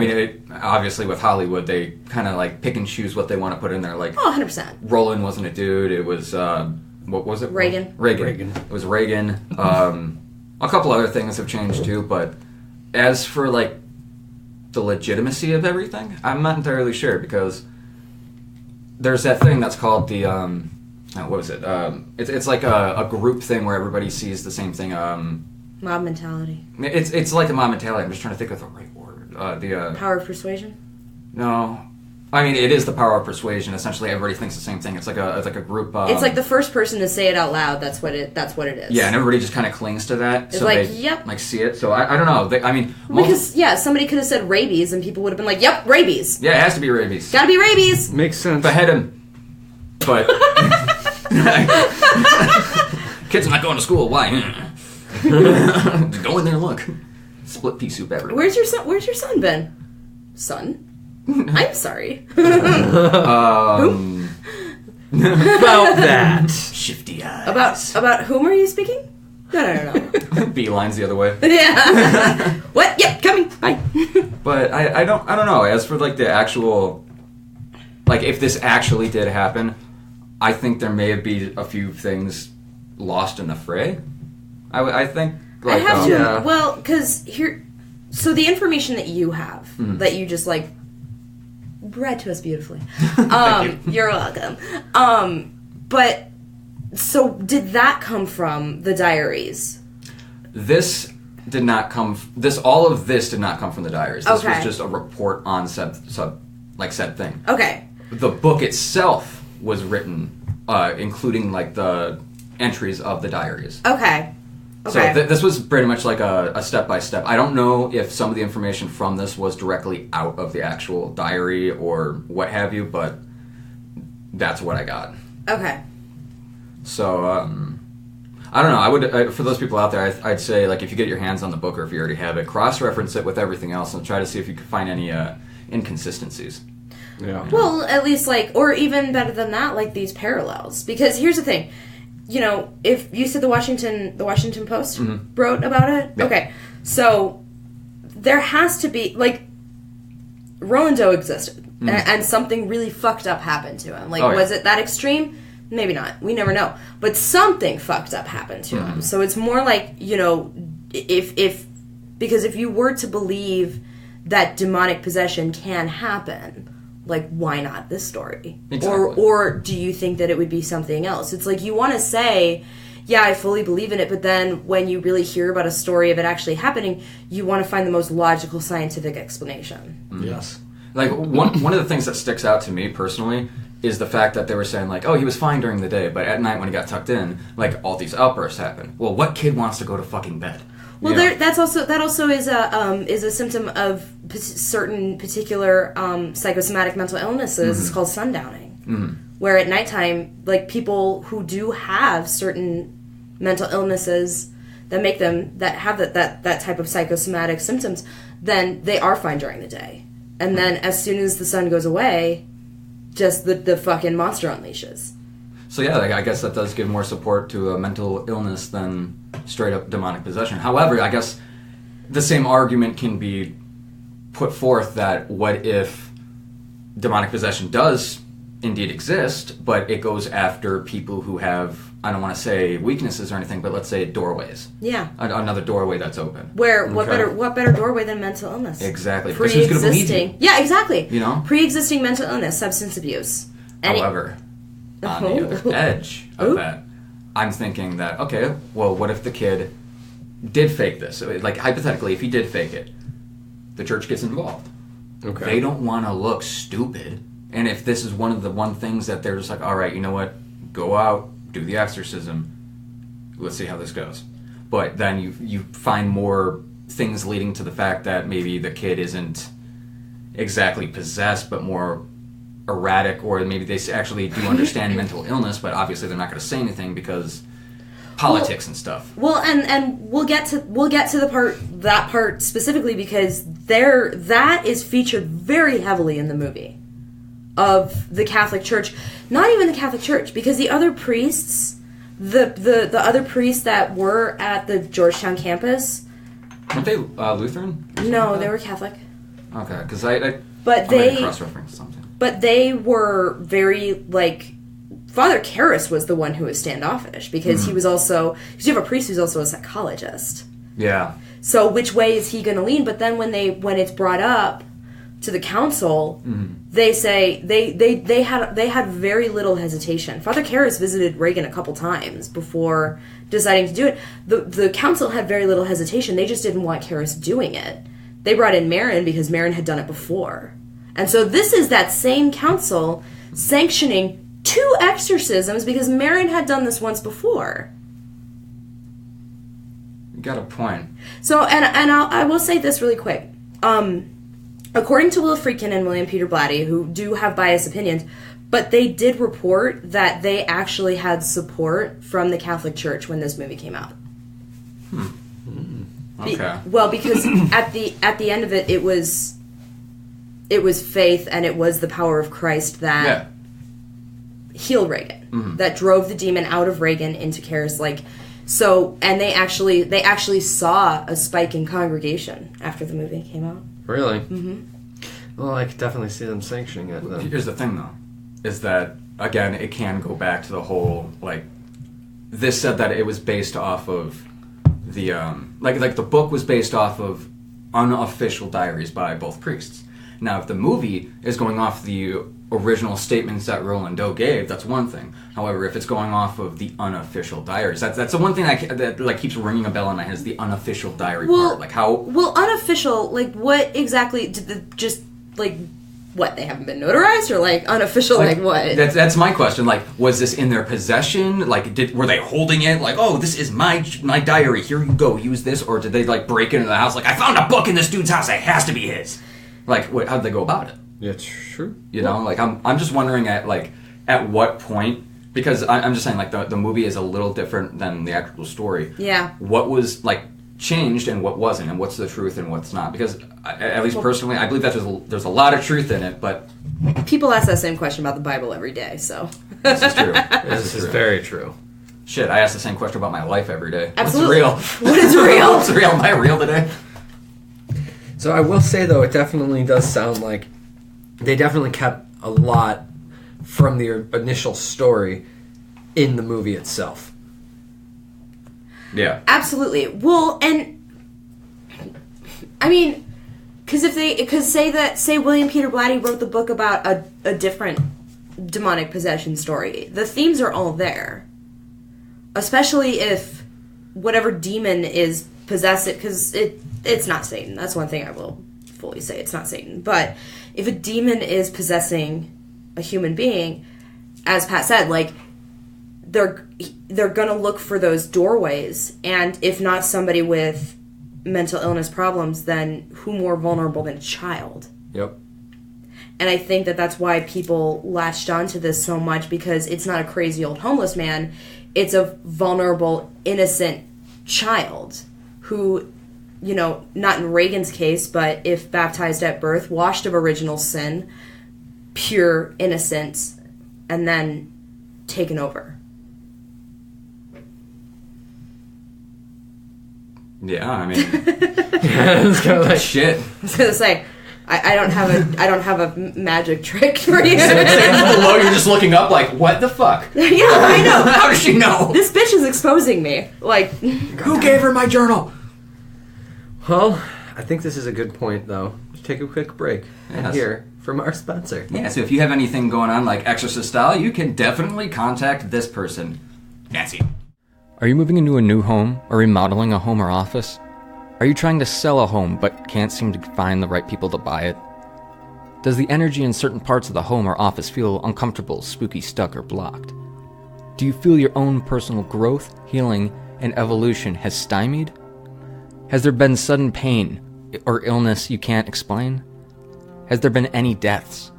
[SPEAKER 3] obviously with Hollywood, they kind of, pick and choose what they want to put in there.
[SPEAKER 2] 100%.
[SPEAKER 3] Roland wasn't a dude, it was, what was it?
[SPEAKER 2] Reagan.
[SPEAKER 3] It was Reagan. A couple other things have changed, too, but as for, the legitimacy of everything, I'm not entirely sure, because there's that thing that's called the, what was it? It's like a group thing where everybody sees the same thing.
[SPEAKER 2] Mob mentality.
[SPEAKER 3] It's like the mob mentality. I'm just trying to think of the right word.
[SPEAKER 2] Power of persuasion?
[SPEAKER 3] No. It is the power of persuasion. Essentially, everybody thinks the same thing. It's like a group.
[SPEAKER 2] It's like the first person to say it out loud. That's what it is.
[SPEAKER 3] Yeah, and everybody just kind of clings to that.
[SPEAKER 2] It's
[SPEAKER 3] so
[SPEAKER 2] yep.
[SPEAKER 3] Like see it. So I don't know.
[SPEAKER 2] Because somebody could have said rabies, and people would have been like, "Yep, rabies."
[SPEAKER 3] Yeah, it has to be rabies.
[SPEAKER 2] Gotta be rabies.
[SPEAKER 4] Makes sense.
[SPEAKER 3] Behead him. But kids are not going to school. Why? Just go in there and look. Split pea soup everywhere.
[SPEAKER 2] Where's your son been? Son? I'm sorry.
[SPEAKER 4] About that.
[SPEAKER 3] Shifty eyes.
[SPEAKER 2] About whom are you speaking? No.
[SPEAKER 3] Beeline's the other way.
[SPEAKER 2] Yeah. What? Yep, coming. Bye.
[SPEAKER 3] But I don't know. As for the actual, if this actually did happen, I think there may have been a few things lost in the fray. I think.
[SPEAKER 2] I have to. Yeah. Well, because here, so the information that you have that you just read to us beautifully.
[SPEAKER 3] Thank you.
[SPEAKER 2] You're welcome. But so did that come from the diaries?
[SPEAKER 3] This did not come. All of this did not come from the diaries. This
[SPEAKER 2] was
[SPEAKER 3] just a report on said thing.
[SPEAKER 2] Okay.
[SPEAKER 3] The book itself was written, including the entries of the diaries.
[SPEAKER 2] Okay.
[SPEAKER 3] So this was pretty much a step-by-step. I don't know if some of the information from this was directly out of the actual diary or what have you, but that's what I got.
[SPEAKER 2] Okay.
[SPEAKER 3] So, I don't know. I would, for those people out there, I'd say, if you get your hands on the book or if you already have it, cross-reference it with everything else and try to see if you can find any inconsistencies.
[SPEAKER 4] Yeah.
[SPEAKER 2] Well, at least, or even better than that, these parallels. Because here's the thing. If you said the Washington Post wrote about it,
[SPEAKER 3] yep.
[SPEAKER 2] Okay, so there has to be Roland Doe existed, and something really fucked up happened to him. Was it that extreme? Maybe not. We never know. But something fucked up happened to him. So it's more because if you were to believe that demonic possession can happen. Why not this story?
[SPEAKER 3] Exactly.
[SPEAKER 2] Or do you think that it would be something else? It's you want to say, yeah, I fully believe in it, but then when you really hear about a story of it actually happening, you want to find the most logical scientific explanation.
[SPEAKER 3] Mm-hmm.
[SPEAKER 4] Yes.
[SPEAKER 3] One of the things that sticks out to me personally is the fact that they were saying he was fine during the day, but at night when he got tucked in, all these outbursts happen. Well, what kid wants to go to fucking bed?
[SPEAKER 2] Well, that also is a symptom of certain particular psychosomatic mental illnesses. It's called sundowning, where at nighttime, people who do have certain mental illnesses that have that type of psychosomatic symptoms, then they are fine during the day, and then as soon as the sun goes away, just the fucking monster unleashes.
[SPEAKER 3] So yeah, I guess that does give more support to a mental illness than straight up demonic possession. However, I guess the same argument can be put forth that what if demonic possession does indeed exist, but it goes after people who have I don't want to say weaknesses or anything, but let's say doorways.
[SPEAKER 2] Yeah.
[SPEAKER 3] Another doorway that's open.
[SPEAKER 2] Where what better doorway than mental illness?
[SPEAKER 3] Exactly. Because who's going to believe you?
[SPEAKER 2] Yeah, exactly.
[SPEAKER 3] You know?
[SPEAKER 2] Pre-existing mental illness, substance abuse.
[SPEAKER 3] However, on the other edge of that, I'm thinking that, okay, well, what if the kid did fake this? Like, hypothetically, if he did fake it, the church gets involved.
[SPEAKER 4] Okay.
[SPEAKER 3] They don't want to look stupid. And if this is one of the things that they're just like, all right, you know what? Go out, do the exorcism. Let's see how this goes. But then you find more things leading to the fact that maybe the kid isn't exactly possessed, but more erratic, or maybe they actually do understand mental illness, but obviously they're not going to say anything because politics and stuff.
[SPEAKER 2] Well, and we'll get to that part specifically because that is featured very heavily in the movie of the Catholic Church. Not even the Catholic Church, because the other priests, the other priests that were at the Georgetown campus,
[SPEAKER 3] weren't they Lutheran?
[SPEAKER 2] No, they were Catholic.
[SPEAKER 3] Okay, because I cross-reference something.
[SPEAKER 2] But they were very, like, Father Karras was the one who was standoffish, because he was also, because you have a priest who's also a psychologist.
[SPEAKER 3] Yeah.
[SPEAKER 2] So which way is he going to lean? But then when it's brought up to the council, they say they had very little hesitation. Father Karras visited Reagan a couple times before deciding to do it. The council had very little hesitation. They just didn't want Karras doing it. They brought in Marin because Marin had done it before. And so this is that same council sanctioning 2 exorcisms because Marin had done this once before.
[SPEAKER 3] You got a point.
[SPEAKER 2] So, I will say this really quick. According to Will Friedkin and William Peter Blatty, who do have biased opinions, but they did report that they actually had support from the Catholic Church when this movie came out.
[SPEAKER 3] Okay.
[SPEAKER 2] Because at the end of it, it was faith and it was the power of Christ that healed Reagan, that drove the demon out of Reagan into Karras. And they actually saw a spike in congregation after the movie came out.
[SPEAKER 4] Really? Mm-hmm. Well, I could definitely see them sanctioning it, though.
[SPEAKER 3] Here's the thing, though, is that, again, it can go back to the whole, this said that it was based off of the, the book was based off of unofficial diaries by both priests. Now, if the movie is going off the original statements that Roland Doe gave, that's one thing. However, if it's going off of the unofficial diaries, that's the one thing that keeps ringing a bell in my head is the unofficial diary part. Like how... Well,
[SPEAKER 2] unofficial, what exactly did what, they haven't been notarized, or unofficial, what?
[SPEAKER 3] That's my question. Was this in their possession? Were they holding it? Oh, this is my diary. Here you go. Use this. Or did they break into the house? I found a book in this dude's house. It has to be his. How'd they go about it?
[SPEAKER 4] Yeah, true.
[SPEAKER 3] You know, I'm just wondering at what point, because I'm just saying the movie is a little different than the actual story.
[SPEAKER 2] Yeah.
[SPEAKER 3] What was changed and what wasn't, and what's the truth and what's not? Because at least personally, I believe that there's a lot of truth in it, but
[SPEAKER 2] people ask that same question about the Bible every day. So
[SPEAKER 3] this is true.
[SPEAKER 4] This is very true.
[SPEAKER 3] Shit, I ask the same question about my life every day.
[SPEAKER 2] Absolutely.
[SPEAKER 3] What's real?
[SPEAKER 2] What is real?
[SPEAKER 3] What's real? Am I real today?
[SPEAKER 4] So I will say, though, it definitely does sound like they definitely kept a lot from the initial story in the movie itself.
[SPEAKER 3] Yeah.
[SPEAKER 2] Absolutely. Well, and I mean, because say William Peter Blatty wrote the book about a different demonic possession story, the themes are all there. Especially if whatever demon is possessed, because it's not Satan. That's one thing I will fully say. It's not Satan. But if a demon is possessing a human being, as Pat said, they're gonna look for those doorways, and if not somebody with mental illness problems, then who more vulnerable than a child?
[SPEAKER 4] Yep.
[SPEAKER 2] And I think that's why people latched onto this so much, because it's not a crazy old homeless man. It's a vulnerable, innocent child who, not in Reagan's case, but if baptized at birth, washed of original sin, pure innocence, and then taken over.
[SPEAKER 3] Yeah, I mean...
[SPEAKER 4] It's kind of
[SPEAKER 3] shit.
[SPEAKER 2] I was going to say, I don't have a magic trick for you.
[SPEAKER 3] Below, you're just looking up like, what the fuck?
[SPEAKER 2] Yeah, I know.
[SPEAKER 3] How does she know?
[SPEAKER 2] This bitch is exposing me. Like,
[SPEAKER 3] who gave her my journal?
[SPEAKER 4] Well, I think this is a good point, though. Let's take a quick break and
[SPEAKER 3] Yes.
[SPEAKER 4] hear from our sponsor.
[SPEAKER 3] Yeah, so if you have anything going on like Exorcist style, you can definitely contact this person, Nancy. Are you moving into a new home or remodeling a home or office? Are you trying to sell a home but can't seem to find the right people to buy it? Does the energy in certain parts of the home or office feel uncomfortable, spooky, stuck, or blocked? Do you feel your own personal growth, healing, and evolution has stymied? Has there been sudden pain or illness you can't explain? Has there been any deaths?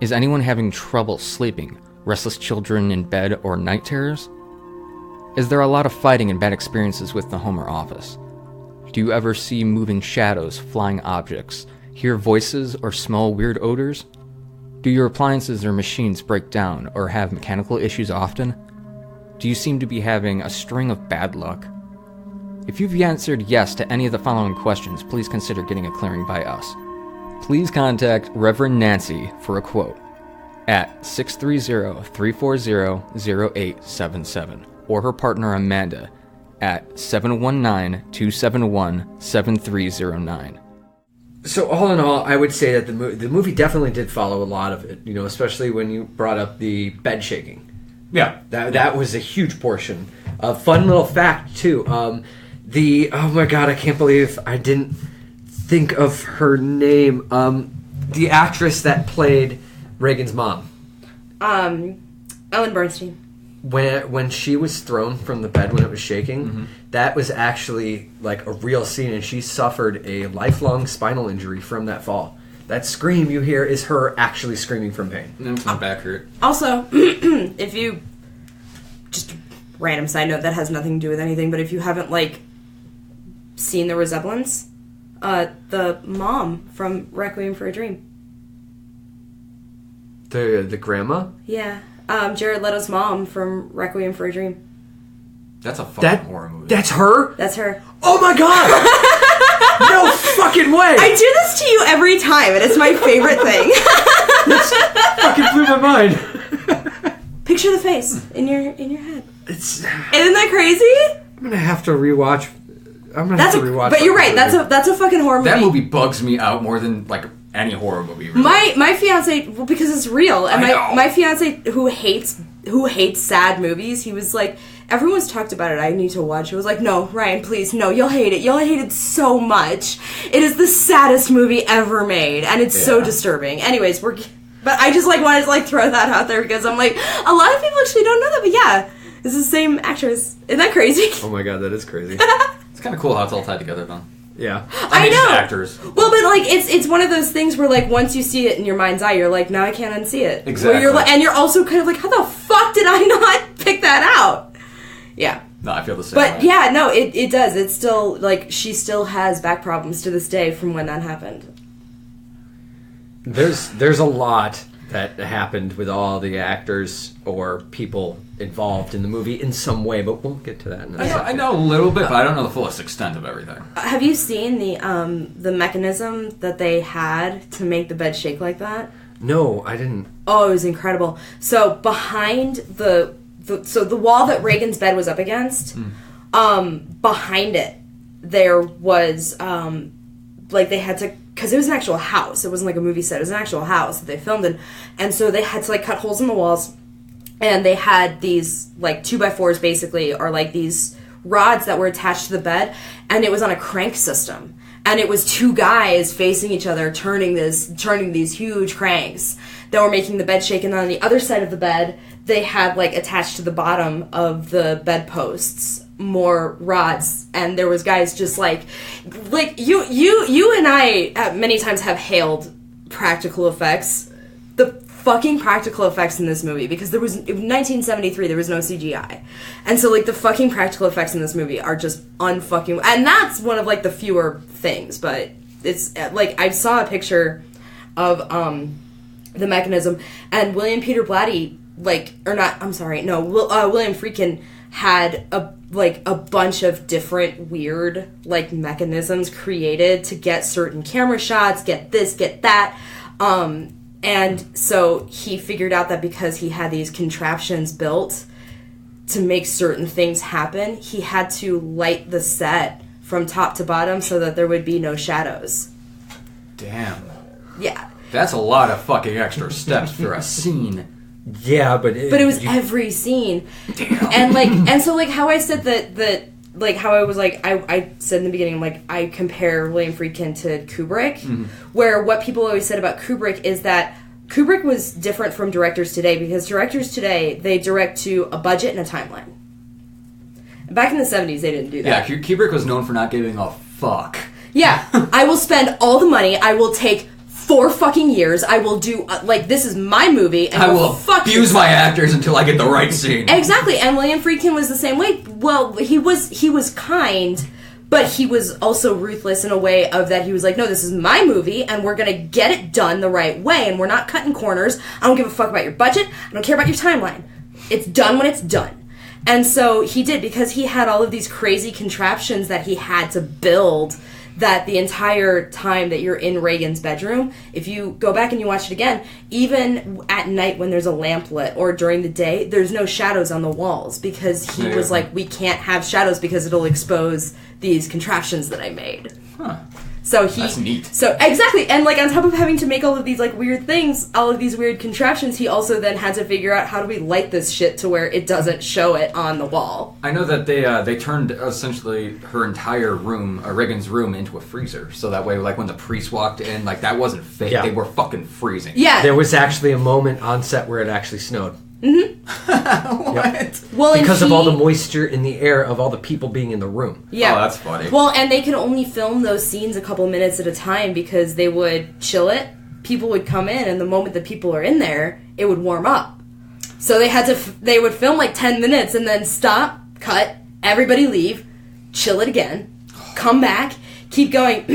[SPEAKER 3] Is anyone having trouble sleeping, restless children in bed, or night terrors? Is there a lot of fighting and bad experiences with the home or office? Do you ever see moving shadows, flying objects, hear voices, or smell weird odors? Do your appliances or machines break down or have mechanical issues often? Do you seem to be having a string of bad luck? If you've answered yes to any of the following questions, please consider getting a clearing by us. Please contact Reverend Nancy for a quote at 630-340-0877 or her partner Amanda at 719-271-7309.
[SPEAKER 4] So all in all, I would say that the movie definitely did follow a lot of it, especially when you brought up the bed shaking.
[SPEAKER 3] Yeah.
[SPEAKER 4] That was a huge portion. A fun little fact, too. Oh my god, I can't believe I didn't think of her name. The actress that played Reagan's mom.
[SPEAKER 2] Ellen Bernstein.
[SPEAKER 4] When she was thrown from the bed when it was shaking, that was actually like a real scene, and she suffered a lifelong spinal injury from that fall. That scream you hear is her actually screaming from pain.
[SPEAKER 3] And my back hurt.
[SPEAKER 2] Also, if you... Just a random side note that has nothing to do with anything, but if you haven't, seen the resemblance, the mom from Requiem for a Dream.
[SPEAKER 4] The grandma?
[SPEAKER 2] Yeah. Jared Leto's mom from Requiem for a Dream.
[SPEAKER 3] That's a fucking horror movie.
[SPEAKER 4] That's her?
[SPEAKER 2] That's her.
[SPEAKER 4] Oh my god! No fucking way!
[SPEAKER 2] I do this to you every time, and it's my favorite thing.
[SPEAKER 4] This fucking blew my mind.
[SPEAKER 2] Picture the face in your head.
[SPEAKER 4] Isn't
[SPEAKER 2] that crazy?
[SPEAKER 4] I'm gonna have to rewatch.
[SPEAKER 2] But you're right. That's a fucking horror movie.
[SPEAKER 3] That movie bugs me out more than any horror movie. Really.
[SPEAKER 2] My fiance, because it's real, and my fiance who hates sad movies, he was like, everyone's talked about it. I need to watch it. I was like, no, Ryan, please, no, you'll hate it. You'll hate it so much. It is the saddest movie ever made, and it's so disturbing. Anyways, but I just wanted to throw that out there because I'm like, a lot of people actually don't know that, but yeah, it's the same actress. Isn't that crazy?
[SPEAKER 4] Oh my god, that is crazy.
[SPEAKER 3] It's kind of cool how it's all tied together, though.
[SPEAKER 4] Yeah.
[SPEAKER 2] I know.
[SPEAKER 3] Just actors.
[SPEAKER 2] Well, but it's one of those things where once you see it in your mind's eye, you're like, now I can't unsee it.
[SPEAKER 3] Exactly.
[SPEAKER 2] And you're also kind of like, how the fuck did I not pick that out? Yeah.
[SPEAKER 3] No, I feel the same.
[SPEAKER 2] But
[SPEAKER 3] way.
[SPEAKER 2] yeah, no, it does. It's still she still has back problems to this day from when that happened.
[SPEAKER 4] There's a lot that happened with all the actors or people involved in the movie in some way, but we'll get to that in a second.
[SPEAKER 3] I know a little bit, but I don't know the fullest extent of everything.
[SPEAKER 2] Have you seen the mechanism that they had to make the bed shake like that?
[SPEAKER 4] No, I didn't.
[SPEAKER 2] Oh, it was incredible. So behind the wall that Reagan's bed was up against, behind it, there was they had to, because it was an actual house. It wasn't like a movie set. It was an actual house that they filmed in, and so they had to cut holes in the walls, and they had these 2x4s basically, or these rods that were attached to the bed, and it was on a crank system. And it was two guys facing each other, turning these huge cranks that were making the bed shake. And on the other side of the bed, they had attached to the bottom of the bedposts more rods. And there was guys just you and I many times have hailed practical effects. The fucking practical effects in this movie, because in 1973 there was no CGI, and so the fucking practical effects in this movie are just unfucking, and that's one of the fewer things, but it's I saw a picture of the mechanism, and William Peter Blatty William Friedkin had a bunch of different weird like mechanisms created to get certain camera shots, get this, get that. And so he figured out that because he had these contraptions built to make certain things happen, he had to light the set from top to bottom so that there would be no shadows.
[SPEAKER 3] Damn.
[SPEAKER 2] Yeah.
[SPEAKER 3] That's a lot of fucking extra steps for a scene.
[SPEAKER 4] Yeah, but
[SPEAKER 2] it was every scene. Damn. And so how I said that how I was I said in the beginning, I compare William Friedkin to Kubrick, where what people always said about Kubrick is that Kubrick was different from directors today, because directors today, they direct to a budget and a timeline. Back in the 70s, they didn't do that.
[SPEAKER 3] Yeah, Kubrick was known for not giving a fuck.
[SPEAKER 2] Yeah, I will spend all the money, I will take 4 fucking years, I will do, this is my movie, and
[SPEAKER 3] I will abuse my actors until I get the right scene.
[SPEAKER 2] Exactly, and William Friedkin was the same way. Well, he was kind, but he was also ruthless in a way of that he was like, no, this is my movie, and we're gonna get it done the right way, and we're not cutting corners. I don't give a fuck about your budget, I don't care about your timeline. It's done when it's done. And so he did, because he had all of these crazy contraptions that he had to build, that the entire time that you're in Reagan's bedroom, if you go back and you watch it again, even at night when there's a lamp lit, or during the day, there's no shadows on the walls, because he was like, we can't have shadows because it'll expose these contraptions that I made.
[SPEAKER 3] Huh.
[SPEAKER 2] So
[SPEAKER 3] that's neat.
[SPEAKER 2] So exactly, and on top of having to make all of these weird things, all of these weird contraptions, he also then had to figure out, how do we light this shit to where it doesn't show it on the wall.
[SPEAKER 3] I know that they turned essentially her entire room, Reagan's room, into a freezer, so that way when the priest walked in, that wasn't fake. Yeah. They were fucking freezing.
[SPEAKER 2] Yeah,
[SPEAKER 4] there was actually a moment on set where it actually snowed.
[SPEAKER 2] Mm-hmm.
[SPEAKER 3] What?
[SPEAKER 4] Yep. Well, because of all the moisture in the air of all the people being in the room.
[SPEAKER 2] Yeah.
[SPEAKER 3] Oh, that's funny.
[SPEAKER 2] Well, and they could only film those scenes a couple minutes at a time, because they would chill it. People would come in, and the moment that people are in there, it would warm up. So they would film 10 minutes and then stop, cut, everybody leave, chill it again, come back, keep going.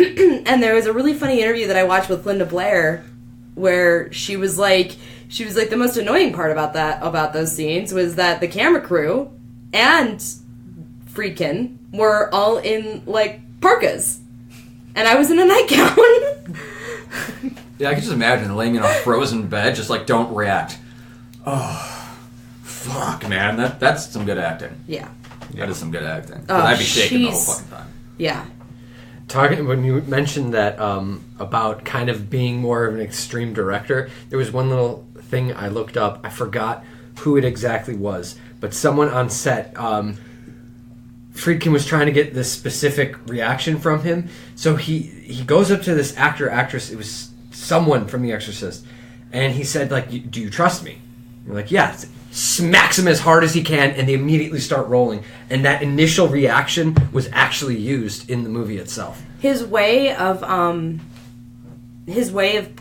[SPEAKER 2] And there was a really funny interview that I watched with Linda Blair, where she was like, the most annoying part about those scenes was that the camera crew and Friedkin were all in parkas, and I was in a nightgown.
[SPEAKER 3] Yeah, I can just imagine laying in a frozen bed, just don't react. Oh, fuck, man, that's some good acting.
[SPEAKER 2] Yeah,
[SPEAKER 3] that is some good acting. I'd be shaking the whole fucking time.
[SPEAKER 2] Yeah.
[SPEAKER 4] When you mentioned that about kind of being more of an extreme director, there was one little thing I looked up. I forgot who it exactly was, but someone on set, Friedkin was trying to get this specific reaction from him, so he goes up to this actor, actress, it was someone from The Exorcist, and he said, do you trust me? And we're like, yeah. Smacks him as hard as he can, and they immediately start rolling. And that initial reaction was actually used in the movie itself.
[SPEAKER 2] His way of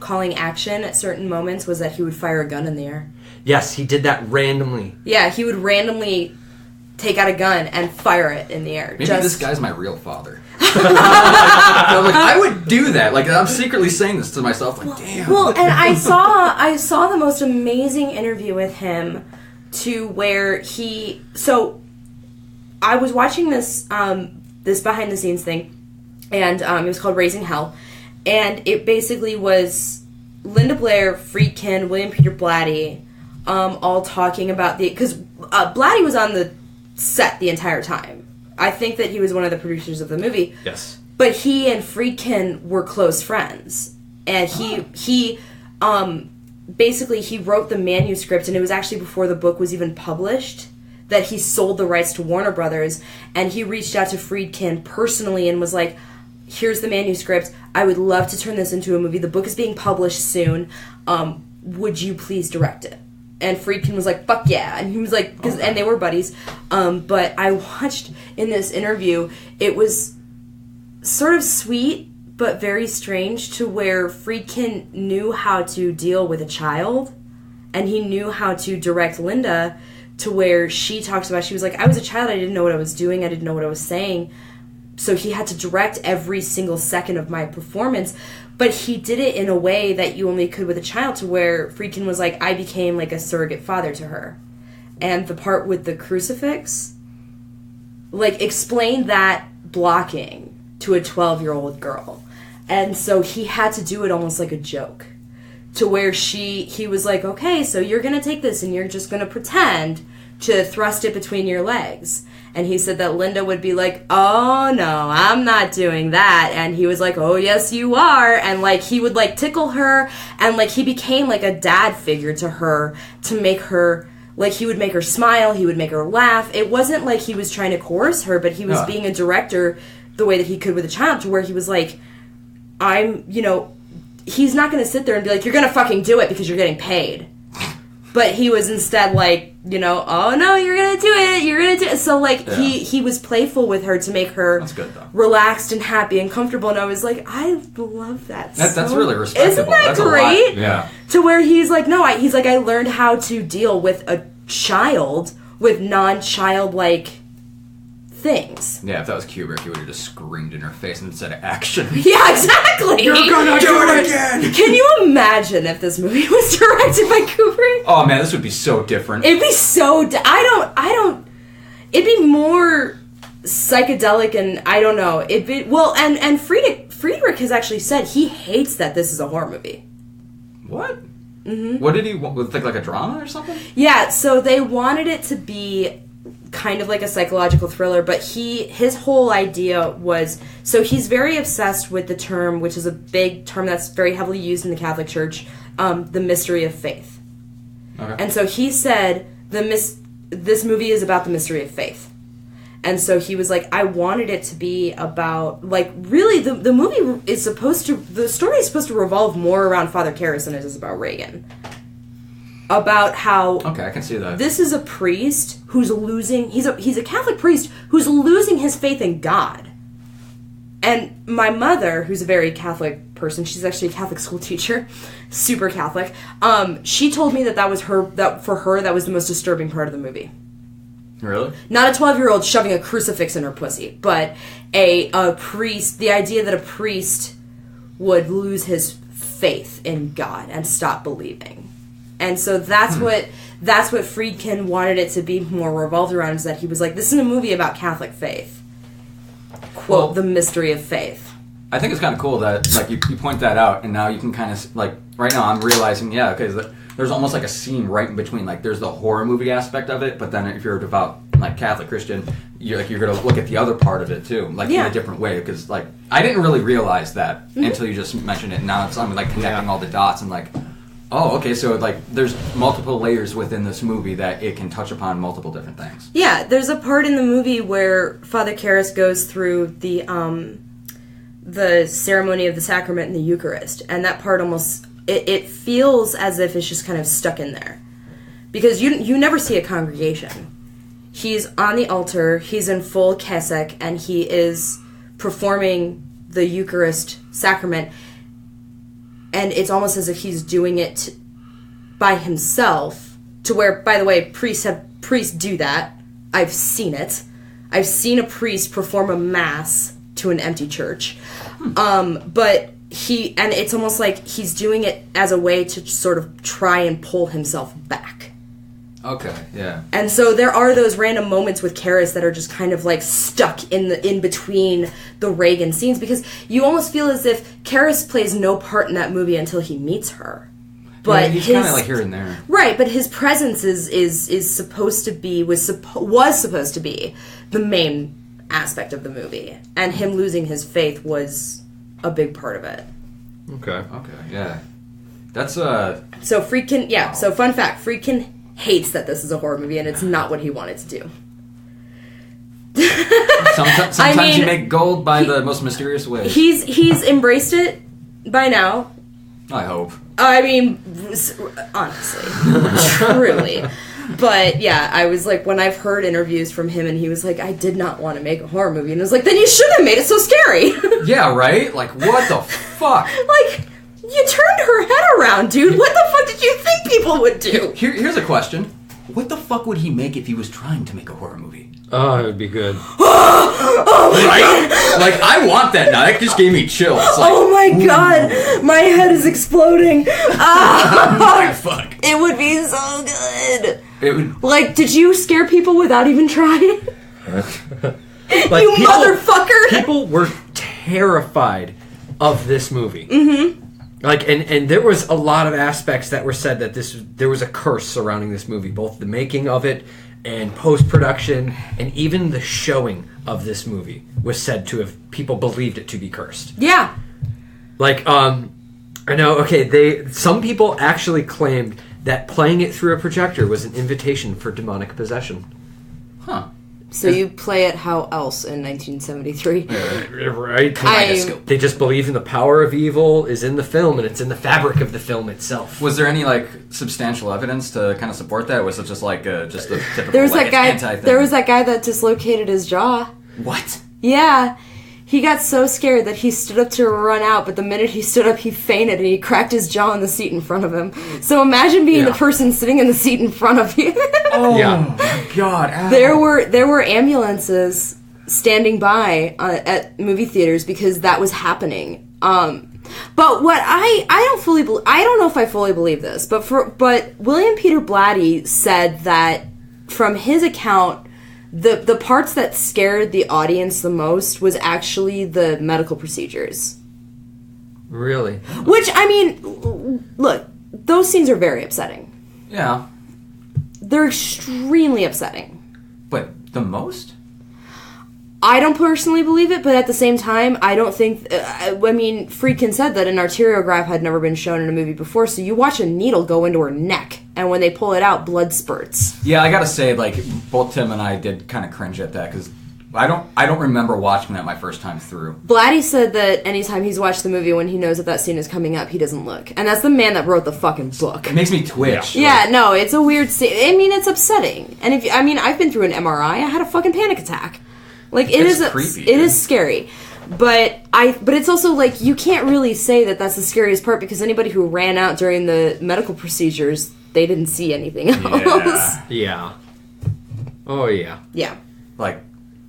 [SPEAKER 2] calling action at certain moments was that he would fire a gun in the air.
[SPEAKER 4] Yes, he did that randomly.
[SPEAKER 2] Yeah, he would randomly take out a gun and fire it in the air.
[SPEAKER 3] Maybe this guy's my real father. I would do that. I'm secretly saying this to myself. Damn.
[SPEAKER 2] Well, and I saw the most amazing interview with him, to where so I was watching this this behind the scenes thing, and it was called Raising Hell, and it basically was Linda Blair, Friedkin, William Peter Blatty, all talking about because Blatty was on the set the entire time. I think that he was one of the producers of the movie.
[SPEAKER 4] Yes.
[SPEAKER 2] But he and Friedkin were close friends, and he basically he wrote the manuscript, and it was actually before the book was even published that he sold the rights to Warner Brothers, and he reached out to Friedkin personally and was like, here's the manuscript, I would love to turn this into a movie, the book is being published soon, would you please direct it? And Friedkin was like, fuck yeah, and he was like, and they were buddies, but I watched in this interview, it was sort of sweet but very strange, to where Friedkin knew how to deal with a child, and he knew how to direct Linda, to where she talks about, she was like, I was a child, I didn't know what I was doing, I didn't know what I was saying, so he had to direct every single second of my performance, but he did it in a way that you only could with a child, to where Friedkin was like, I became like a surrogate father to her. And the part with the crucifix, like, explain that blocking to a 12-year-old girl. And so he had to do it almost like a joke. To where he was like, okay, so you're going to take this and you're just going to pretend to thrust it between your legs. And he said that Linda would be like, oh, no, I'm not doing that. And he was like, oh, yes, you are. And, like, he would, like, tickle her. And, like, he became, like, a dad figure to her to make her, like, he would make her smile. He would make her laugh. It wasn't like he was trying to coerce her, but he was being a director the way that he could with a child, to where he was like, he's not going to sit there and be like, you're going to fucking do it because you're getting paid. But he was instead like, oh no, you're going to do it. You're going to do it. So like he was playful with her to make her
[SPEAKER 3] That's good, though.
[SPEAKER 2] Relaxed and happy and comfortable. And I was like, I love that.
[SPEAKER 3] That's really respectable.
[SPEAKER 2] Isn't that
[SPEAKER 3] that's
[SPEAKER 2] great?
[SPEAKER 3] Yeah.
[SPEAKER 2] To where he's like, I learned how to deal with a child with non-childlike things.
[SPEAKER 3] Yeah, if that was Kubrick, he would have just screamed in her face and said action.
[SPEAKER 2] Yeah, exactly.
[SPEAKER 4] You're gonna do it again.
[SPEAKER 2] Can you imagine if this movie was directed by Kubrick?
[SPEAKER 3] Oh man, this would be so different.
[SPEAKER 2] It'd be so. I don't. It'd be more psychedelic, and I don't know. It'd be and Friedrich has actually said he hates that this is a horror movie.
[SPEAKER 3] What? Mm-hmm. What did he think, like a drama or something?
[SPEAKER 2] Yeah, so they wanted it to be kind of like a psychological thriller, but his whole idea was, so he's very obsessed with the term, which is a big term that's very heavily used in the Catholic Church, the mystery of faith. Okay. And so he said this movie is about the mystery of faith. And so he was like, I wanted it to be about, like, really the movie is supposed to, the story is supposed to revolve more around Father Karras than it is about Reagan. About how
[SPEAKER 3] I can see that.
[SPEAKER 2] This is a priest who's losing, he's a Catholic priest who's losing his faith in God. And my mother, who's a very Catholic person, she's actually a Catholic school teacher, super Catholic, she told me that for her that was the most disturbing part of the movie.
[SPEAKER 3] Really?
[SPEAKER 2] Not a 12-year-old shoving a crucifix in her pussy, but a priest, the idea that a priest would lose his faith in God and stop believing. And so that's what Friedkin wanted it to be more revolved around, is that he was like, this is a movie about Catholic faith. Quote, the mystery of faith.
[SPEAKER 3] I think it's kind of cool that, like, you point that out, and now you can kind of, like, right now I'm realizing, because there's almost like a scene right in between. Like, there's the horror movie aspect of it, but then if you're a devout, like, Catholic Christian, you're going to look at the other part of it too, like, in a different way. Because, like, I didn't really realize that until you just mentioned it. And now I'm like connecting all the dots and like, oh, okay, so like there's multiple layers within this movie that it can touch upon multiple different things. Yeah,
[SPEAKER 2] there's a part in the movie where Father Karras goes through the ceremony of the sacrament and the Eucharist, and that part almost it feels as if it's just kind of stuck in there, because you never see a congregation. He's on the altar, he's in full cassock, and he is performing the Eucharist sacrament. And it's almost as if he's doing it by himself, to where, by the way, priests do that. I've seen it. I've seen a priest perform a mass to an empty church. But it's almost like he's doing it as a way to sort of try and pull himself back.
[SPEAKER 3] Okay, yeah.
[SPEAKER 2] And so there are those random moments with Karras that are just kind of like stuck in between the Reagan scenes, because you almost feel as if Karras plays no part in that movie until he meets her. But
[SPEAKER 3] he's kind of like here and there,
[SPEAKER 2] right? But his presence is supposed to be was supposed to be the main aspect of the movie, and him losing his faith was a big part of it.
[SPEAKER 4] Okay,
[SPEAKER 3] yeah. That's
[SPEAKER 2] So Friedkin, yeah. Wow. So fun fact: Friedkin hates that this is a horror movie, and it's not what he wanted to do.
[SPEAKER 3] Sometimes you make gold by the most mysterious ways.
[SPEAKER 2] He's embraced it by now.
[SPEAKER 3] I hope.
[SPEAKER 2] I mean, honestly, truly. But yeah, I was like, when I've heard interviews from him, and he was like, I did not want to make a horror movie, and I was like, then you should have made it so scary.
[SPEAKER 3] Yeah, right? Like, what the fuck?
[SPEAKER 2] Like, you turned her head around, dude. What the fuck did you think people would do?
[SPEAKER 3] Here's a question. What the fuck would he make if he was trying to make a horror movie?
[SPEAKER 4] Oh, it would be good.
[SPEAKER 2] Oh my
[SPEAKER 3] God. Like, I want that now. That just gave me chills. Like,
[SPEAKER 2] oh my God. My head is exploding.
[SPEAKER 3] My fuck.
[SPEAKER 2] It would be so good.
[SPEAKER 3] It would.
[SPEAKER 2] Like, did you scare people without even trying?
[SPEAKER 4] Like,
[SPEAKER 2] you motherfucker!
[SPEAKER 4] People were terrified of this movie. Mm-hmm. Like, and there was a lot of aspects that were said that there was a curse surrounding this movie, both the making of it and post-production, and even the showing of this movie was said to have, people believed it to be cursed.
[SPEAKER 2] Yeah.
[SPEAKER 4] Like, I know, okay, some people actually claimed that playing it through a projector was an invitation for demonic possession.
[SPEAKER 3] Huh.
[SPEAKER 2] So you play it how else in 1973?
[SPEAKER 4] Right? They just believe in the power of evil is in the film, and it's in the fabric of the film itself.
[SPEAKER 3] Was there any like substantial evidence to kind of support that? Or was it just like just a typical
[SPEAKER 2] There was
[SPEAKER 3] like,
[SPEAKER 2] that guy.
[SPEAKER 3] anti-thing?
[SPEAKER 2] There was that guy that dislocated his jaw.
[SPEAKER 3] What?
[SPEAKER 2] Yeah. He got so scared that he stood up to run out, but the minute he stood up, he fainted and he cracked his jaw in the seat in front of him. So imagine being the person sitting in the seat in front of you.
[SPEAKER 3] Oh my God! Ow.
[SPEAKER 2] There were ambulances standing by at movie theaters because that was happening. But what I don't know if I fully believe this, but William Peter Blatty said that from his account, the parts that scared the audience the most was actually the medical procedures.
[SPEAKER 4] Really?
[SPEAKER 2] Which, I mean, look, those scenes are very upsetting.
[SPEAKER 3] Yeah.
[SPEAKER 2] They're extremely upsetting.
[SPEAKER 3] But the most?
[SPEAKER 2] I don't personally believe it, but at the same time, I don't think... I mean, Friedkin said that an arteriograph had never been shown in a movie before, so you watch a needle go into her neck, and when they pull it out, blood spurts.
[SPEAKER 3] Yeah, I gotta say, like, both Tim and I did kind of cringe at that, because I don't remember watching that my first time through.
[SPEAKER 2] Blatty said that anytime he's watched the movie, when he knows that scene is coming up, he doesn't look. And that's the man that wrote the fucking book.
[SPEAKER 3] It makes me twitch.
[SPEAKER 2] Yeah, no, it's a weird scene. I mean, it's upsetting. And I've been through an MRI. I had a fucking panic attack. Like, it's creepy. It is scary. But it's also, like, you can't really say that that's the scariest part, because anybody who ran out during the medical procedures, they didn't see anything else.
[SPEAKER 4] Yeah. Oh, yeah.
[SPEAKER 2] Yeah.
[SPEAKER 3] Like,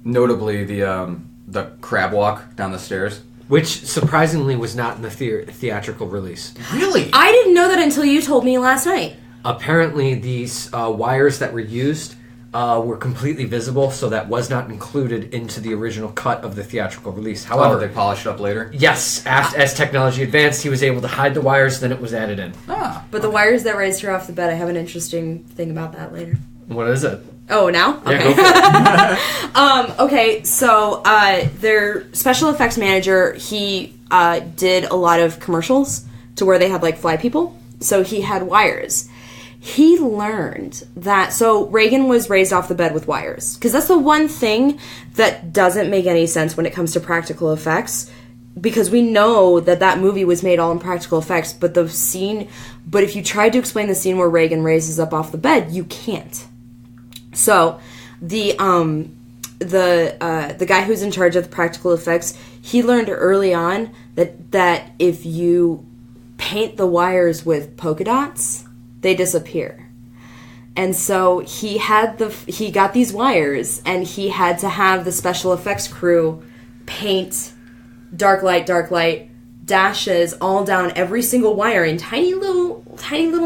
[SPEAKER 3] notably, the crab walk down the stairs.
[SPEAKER 4] Which, surprisingly, was not in the theatrical release.
[SPEAKER 3] Really?
[SPEAKER 2] I didn't know that until you told me last night.
[SPEAKER 4] Apparently, these wires that were used were completely visible, so that was not included into the original cut of the theatrical release. However,
[SPEAKER 3] they polished up later?
[SPEAKER 4] Yes, as technology advanced, he was able to hide the wires, then it was added in.
[SPEAKER 2] But the wires that raised her off the bed, I have an interesting thing about that later.
[SPEAKER 4] What is it?
[SPEAKER 2] Oh, now? Okay.
[SPEAKER 4] Yeah, go for it.
[SPEAKER 2] Okay, so their special effects manager, he did a lot of commercials to where they had, like, fly people. So he had wires. He learned that... So Reagan was raised off the bed with wires. Because that's the one thing that doesn't make any sense when it comes to practical effects. Because we know that movie was made all in practical effects. But the scene... But if you tried to explain the scene where Reagan raises up off the bed, you can't. So the guy who's in charge of the practical effects, he learned early on that if you paint the wires with polka dots, they disappear. And so he got these wires, and he had to have the special effects crew paint dark light, dashes all down every single wire in tiny little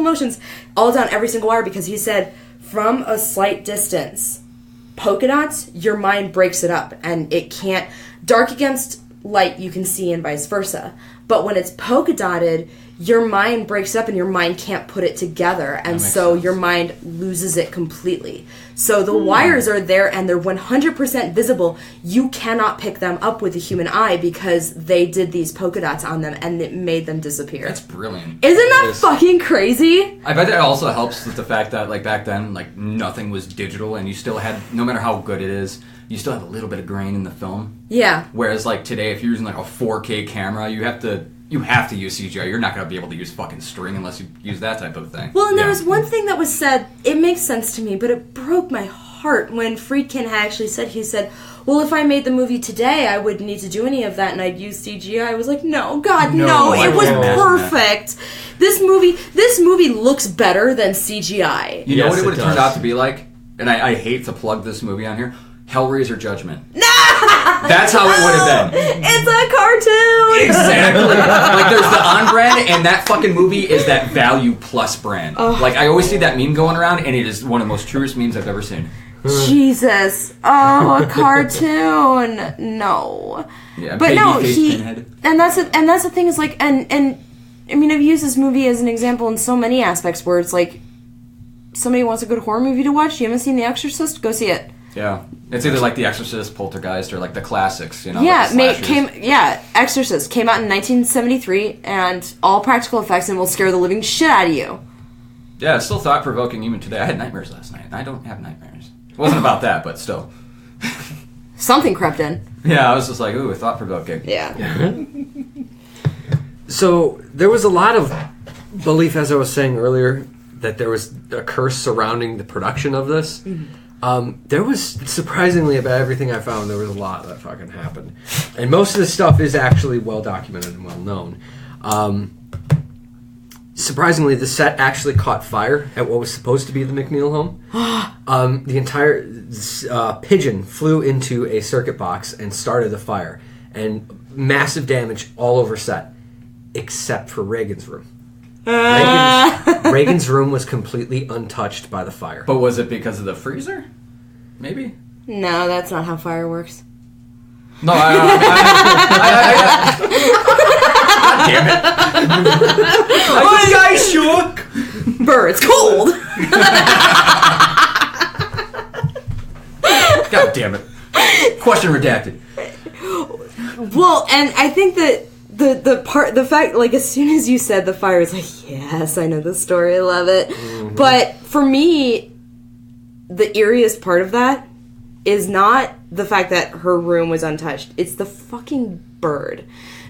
[SPEAKER 2] motions, all down every single wire, because he said, from a slight distance, polka dots, your mind breaks it up, and it can't... Dark against light you can see, and vice versa. But when it's polka dotted, your mind breaks up and your mind can't put it together, and so your mind loses it completely. So the wires are there, and they're 100% visible. You cannot pick them up with the human eye because they did these polka dots on them, and it made them disappear.
[SPEAKER 3] That's brilliant.
[SPEAKER 2] Isn't that fucking crazy?
[SPEAKER 3] I bet that also helps with the fact that, like, back then, like, nothing was digital, and you still had, no matter how good it is, you still have a little bit of grain in the film.
[SPEAKER 2] Yeah.
[SPEAKER 3] Whereas, like, today, if you're using, like, a 4K camera, you have to use CGI. You're not going to be able to use fucking string unless you use that type of thing.
[SPEAKER 2] Well, and there was one thing that was said, it makes sense to me, but it broke my heart when Friedkin had actually said, he said, well, if I made the movie today, I wouldn't need to do any of that, and I'd use CGI. I was like, no, God, no, it was perfect. This movie looks better than CGI.
[SPEAKER 3] You know what it would have turned out to be like? And I hate to plug this movie on here. Hellraiser Judgment. That's how it would have been.
[SPEAKER 2] It's a cartoon!
[SPEAKER 3] Exactly. Like, there's the on brand, and that fucking movie is that value plus brand. Like, I always see that meme going around, and it is one of the most truest memes I've ever seen.
[SPEAKER 2] Jesus. Oh, a cartoon. No.
[SPEAKER 3] Yeah,
[SPEAKER 2] but no,
[SPEAKER 3] Pinhead.
[SPEAKER 2] and that's the thing is like, and I mean, I've used this movie as an example in so many aspects where it's like, somebody wants a good horror movie to watch. You haven't seen The Exorcist? Go see it.
[SPEAKER 3] Yeah, it's either like The Exorcist, Poltergeist, or like the classics. You know.
[SPEAKER 2] Yeah,
[SPEAKER 3] like the
[SPEAKER 2] Exorcist came out in 1973, and all practical effects, and will scare the living shit out of you.
[SPEAKER 3] Yeah, it's still thought provoking even today. I had nightmares last night. I don't have nightmares. It wasn't about that, but still.
[SPEAKER 2] Something crept in.
[SPEAKER 3] Yeah, I was just like, ooh, thought provoking.
[SPEAKER 2] Yeah.
[SPEAKER 4] So there was a lot of belief, as I was saying earlier, that there was a curse surrounding the production of this. Mm-hmm. There was, surprisingly, about everything I found, there was a lot that fucking happened. And most of this stuff is actually well documented and well known. Surprisingly, the set actually caught fire at what was supposed to be the McNeil home. The entire pigeon flew into a circuit box and started the fire. And massive damage all over set, except for Reagan's room. Reagan's room was completely untouched by the fire.
[SPEAKER 3] But was it because of the freezer? Maybe?
[SPEAKER 2] No, that's not how fire works.
[SPEAKER 3] No, damn it.
[SPEAKER 4] You guys shook!
[SPEAKER 2] Burr, it's cold!
[SPEAKER 3] God damn it. Question redacted.
[SPEAKER 2] Well, and I think that the fact, like, as soon as you said the fire, it's like, yes, I know the story, I love it. Mm-hmm. But for me, the eeriest part of that is not the fact that her room was untouched. It's the fucking bird.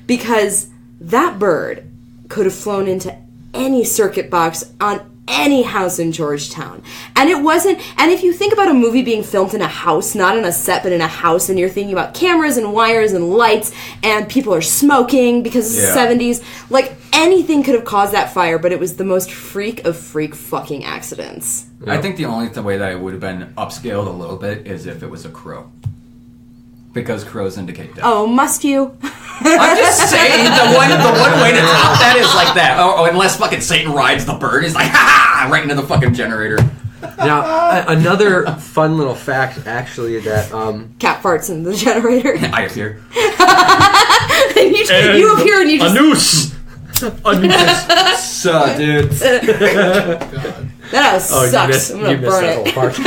[SPEAKER 2] Because that bird could have flown into any circuit box on any house in Georgetown. And it wasn't, and if you think about a movie being filmed in a house, not in a set, but in a house, and you're thinking about cameras and wires and lights, and people are smoking because it's the 70s, like, anything could have caused that fire, but it was the most freak of freak fucking accidents.
[SPEAKER 3] I think the only way that it would have been upscaled a little bit is if it was a crow. Because crows indicate death.
[SPEAKER 2] Oh, must you?
[SPEAKER 3] I'm just saying, the one way to top that is like that. Oh, unless fucking Satan rides the bird, he's like, ha ha, right into the fucking generator.
[SPEAKER 4] Now, another fun little fact, actually, that
[SPEAKER 2] cat farts in the generator.
[SPEAKER 3] I appear.
[SPEAKER 2] And you appear and you just...
[SPEAKER 4] Anüs.
[SPEAKER 3] So, dude.
[SPEAKER 2] That sucks. I'm gonna burn it.
[SPEAKER 4] Whole part.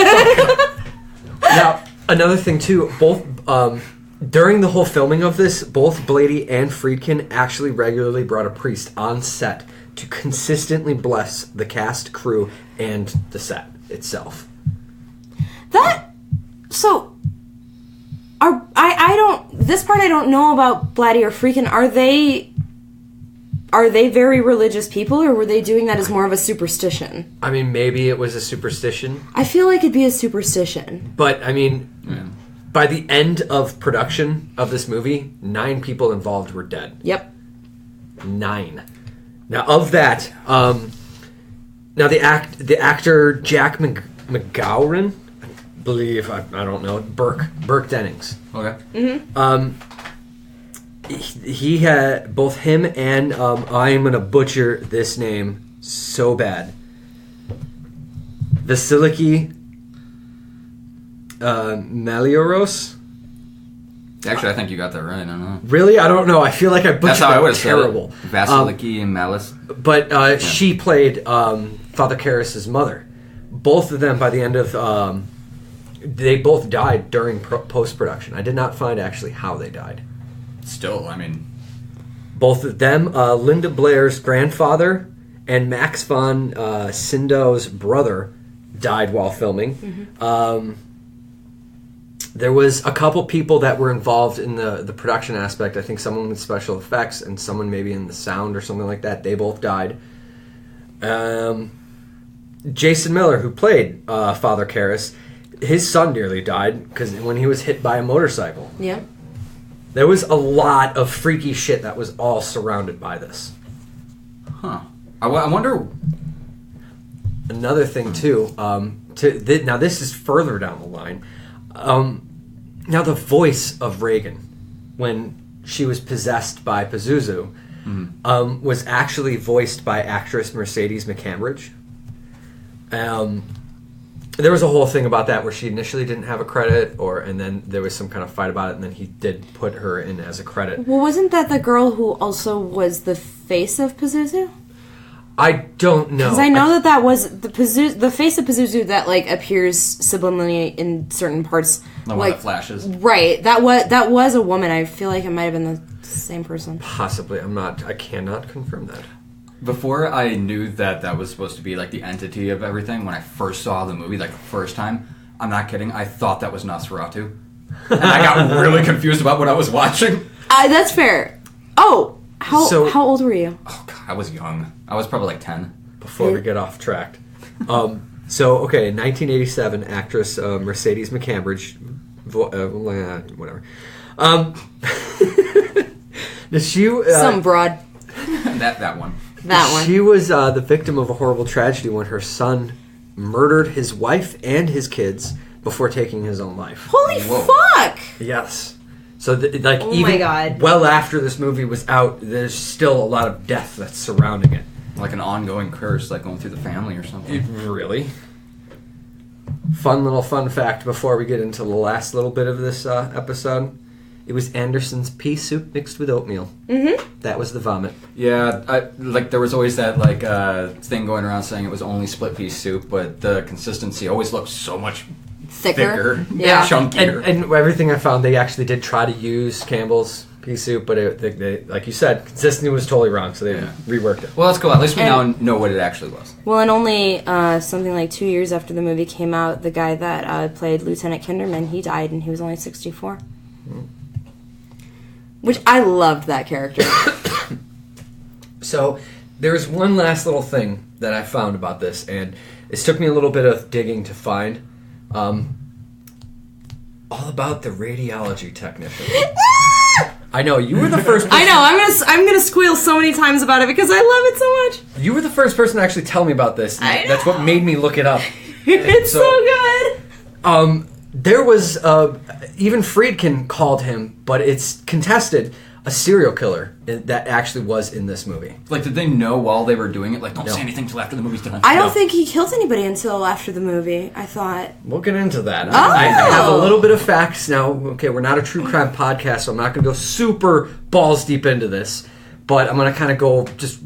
[SPEAKER 4] Now, another thing too, both during the whole filming of this, both Blady and Friedkin actually regularly brought a priest on set to consistently bless the cast, crew, and the set itself.
[SPEAKER 2] This part I don't know about Blady or Friedkin. Are they very religious people, or were they doing that as more of a superstition?
[SPEAKER 4] I mean, maybe it was a superstition.
[SPEAKER 2] I feel like it'd be a superstition.
[SPEAKER 4] But, I mean, by the end of production of this movie, 9 people involved were dead.
[SPEAKER 2] Yep.
[SPEAKER 4] 9. Now, of that, now the actor Jack McGowan, I believe, I don't know, Burke Dennings.
[SPEAKER 3] Okay.
[SPEAKER 2] Mm-hmm.
[SPEAKER 4] He had, both him and, I'm going to butcher this name so bad, Vasiliki Malioros?
[SPEAKER 3] Actually, I think you got that right. I don't know.
[SPEAKER 4] Really? I don't know. I feel like I butchered
[SPEAKER 3] That's how I would have
[SPEAKER 4] terrible.
[SPEAKER 3] Vasiliki and Malice.
[SPEAKER 4] But she played Father Karras' mother. Both of them, by the end of... they both died during post-production. I did not find actually how they died.
[SPEAKER 3] Still, I mean...
[SPEAKER 4] Both of them, Linda Blair's grandfather and Max von Sydow's brother died while filming. Mm-hmm. There was a couple people that were involved in the production aspect. I think someone with special effects and someone maybe in the sound or something like that. They both died. Jason Miller, who played Father Karras, his son nearly died because when he was hit by a motorcycle.
[SPEAKER 2] Yeah.
[SPEAKER 4] There was a lot of freaky shit that was all surrounded by this.
[SPEAKER 3] Huh. I wonder...
[SPEAKER 4] Another thing, too, now this is further down the line. Now the voice of Reagan, when she was possessed by Pazuzu, was actually voiced by actress Mercedes McCambridge. There was a whole thing about that where she initially didn't have a credit, and then there was some kind of fight about it, and then he did put her in as a credit.
[SPEAKER 2] Well, wasn't that the girl who also was the face of Pazuzu?
[SPEAKER 4] I don't know.
[SPEAKER 2] Because I know that was the face of Pazuzu that like appears subliminally in certain parts.
[SPEAKER 3] The one that flashes.
[SPEAKER 2] Right. That was a woman. I feel like it might have been the same person.
[SPEAKER 4] Possibly. I cannot confirm that.
[SPEAKER 3] Before I knew that was supposed to be like the entity of everything, when I first saw the movie, like the first time, I'm not kidding, I thought that was Nosferatu. And I got really confused about what I was watching.
[SPEAKER 2] That's fair. Oh, how old were you?
[SPEAKER 3] Oh, God, I was young. I was probably like 10.
[SPEAKER 4] Before we get off track. So, okay, in 1987, actress Mercedes McCambridge, whatever.
[SPEAKER 2] Some broad.
[SPEAKER 3] that one.
[SPEAKER 2] That one.
[SPEAKER 4] She was the victim of a horrible tragedy when her son murdered his wife and his kids before taking his own life.
[SPEAKER 2] Holy fuck!
[SPEAKER 4] Yes. So,
[SPEAKER 2] my God.
[SPEAKER 4] Well after this movie was out, there's still a lot of death that's surrounding it.
[SPEAKER 3] Like an ongoing curse, like going through the family or something.
[SPEAKER 4] Really? Fun fact before we get into the last little bit of this episode. It was Anderson's pea soup mixed with oatmeal. Mm-hmm. That was the vomit.
[SPEAKER 3] Yeah, there was always that thing going around saying it was only split pea soup, but the consistency always looked so much thicker,
[SPEAKER 2] yeah,
[SPEAKER 3] chunkier.
[SPEAKER 4] And everything I found, they actually did try to use Campbell's pea soup, but they, like you said, consistency was totally wrong, so they reworked it.
[SPEAKER 3] Well, that's cool. At least we now know what it actually was.
[SPEAKER 2] Well, and only something like 2 years after the movie came out, the guy that played Lieutenant Kinderman, he died, and he was only 64. Mm. Which I loved that character.
[SPEAKER 4] So, there's one last little thing that I found about this, and it took me a little bit of digging to find. All about the radiology technician. I know, you were the first person.
[SPEAKER 2] I know, I'm gonna squeal so many times about it because I love it so much.
[SPEAKER 4] You were the first person to actually tell me about this.
[SPEAKER 2] I know.
[SPEAKER 4] That's what made me look it up.
[SPEAKER 2] It's so good.
[SPEAKER 4] There was, even Friedkin called him, but it's contested, a serial killer that actually was in this movie.
[SPEAKER 3] Like, did they know while they were doing it? Like, don't say anything till after the movie's done.
[SPEAKER 2] I don't think he killed anybody until after the movie, I thought.
[SPEAKER 4] We'll get into that.
[SPEAKER 2] Oh.
[SPEAKER 4] I have a little bit of facts now. Okay, we're not a true crime podcast, so I'm not going to go super balls deep into this, but I'm going to kind of go just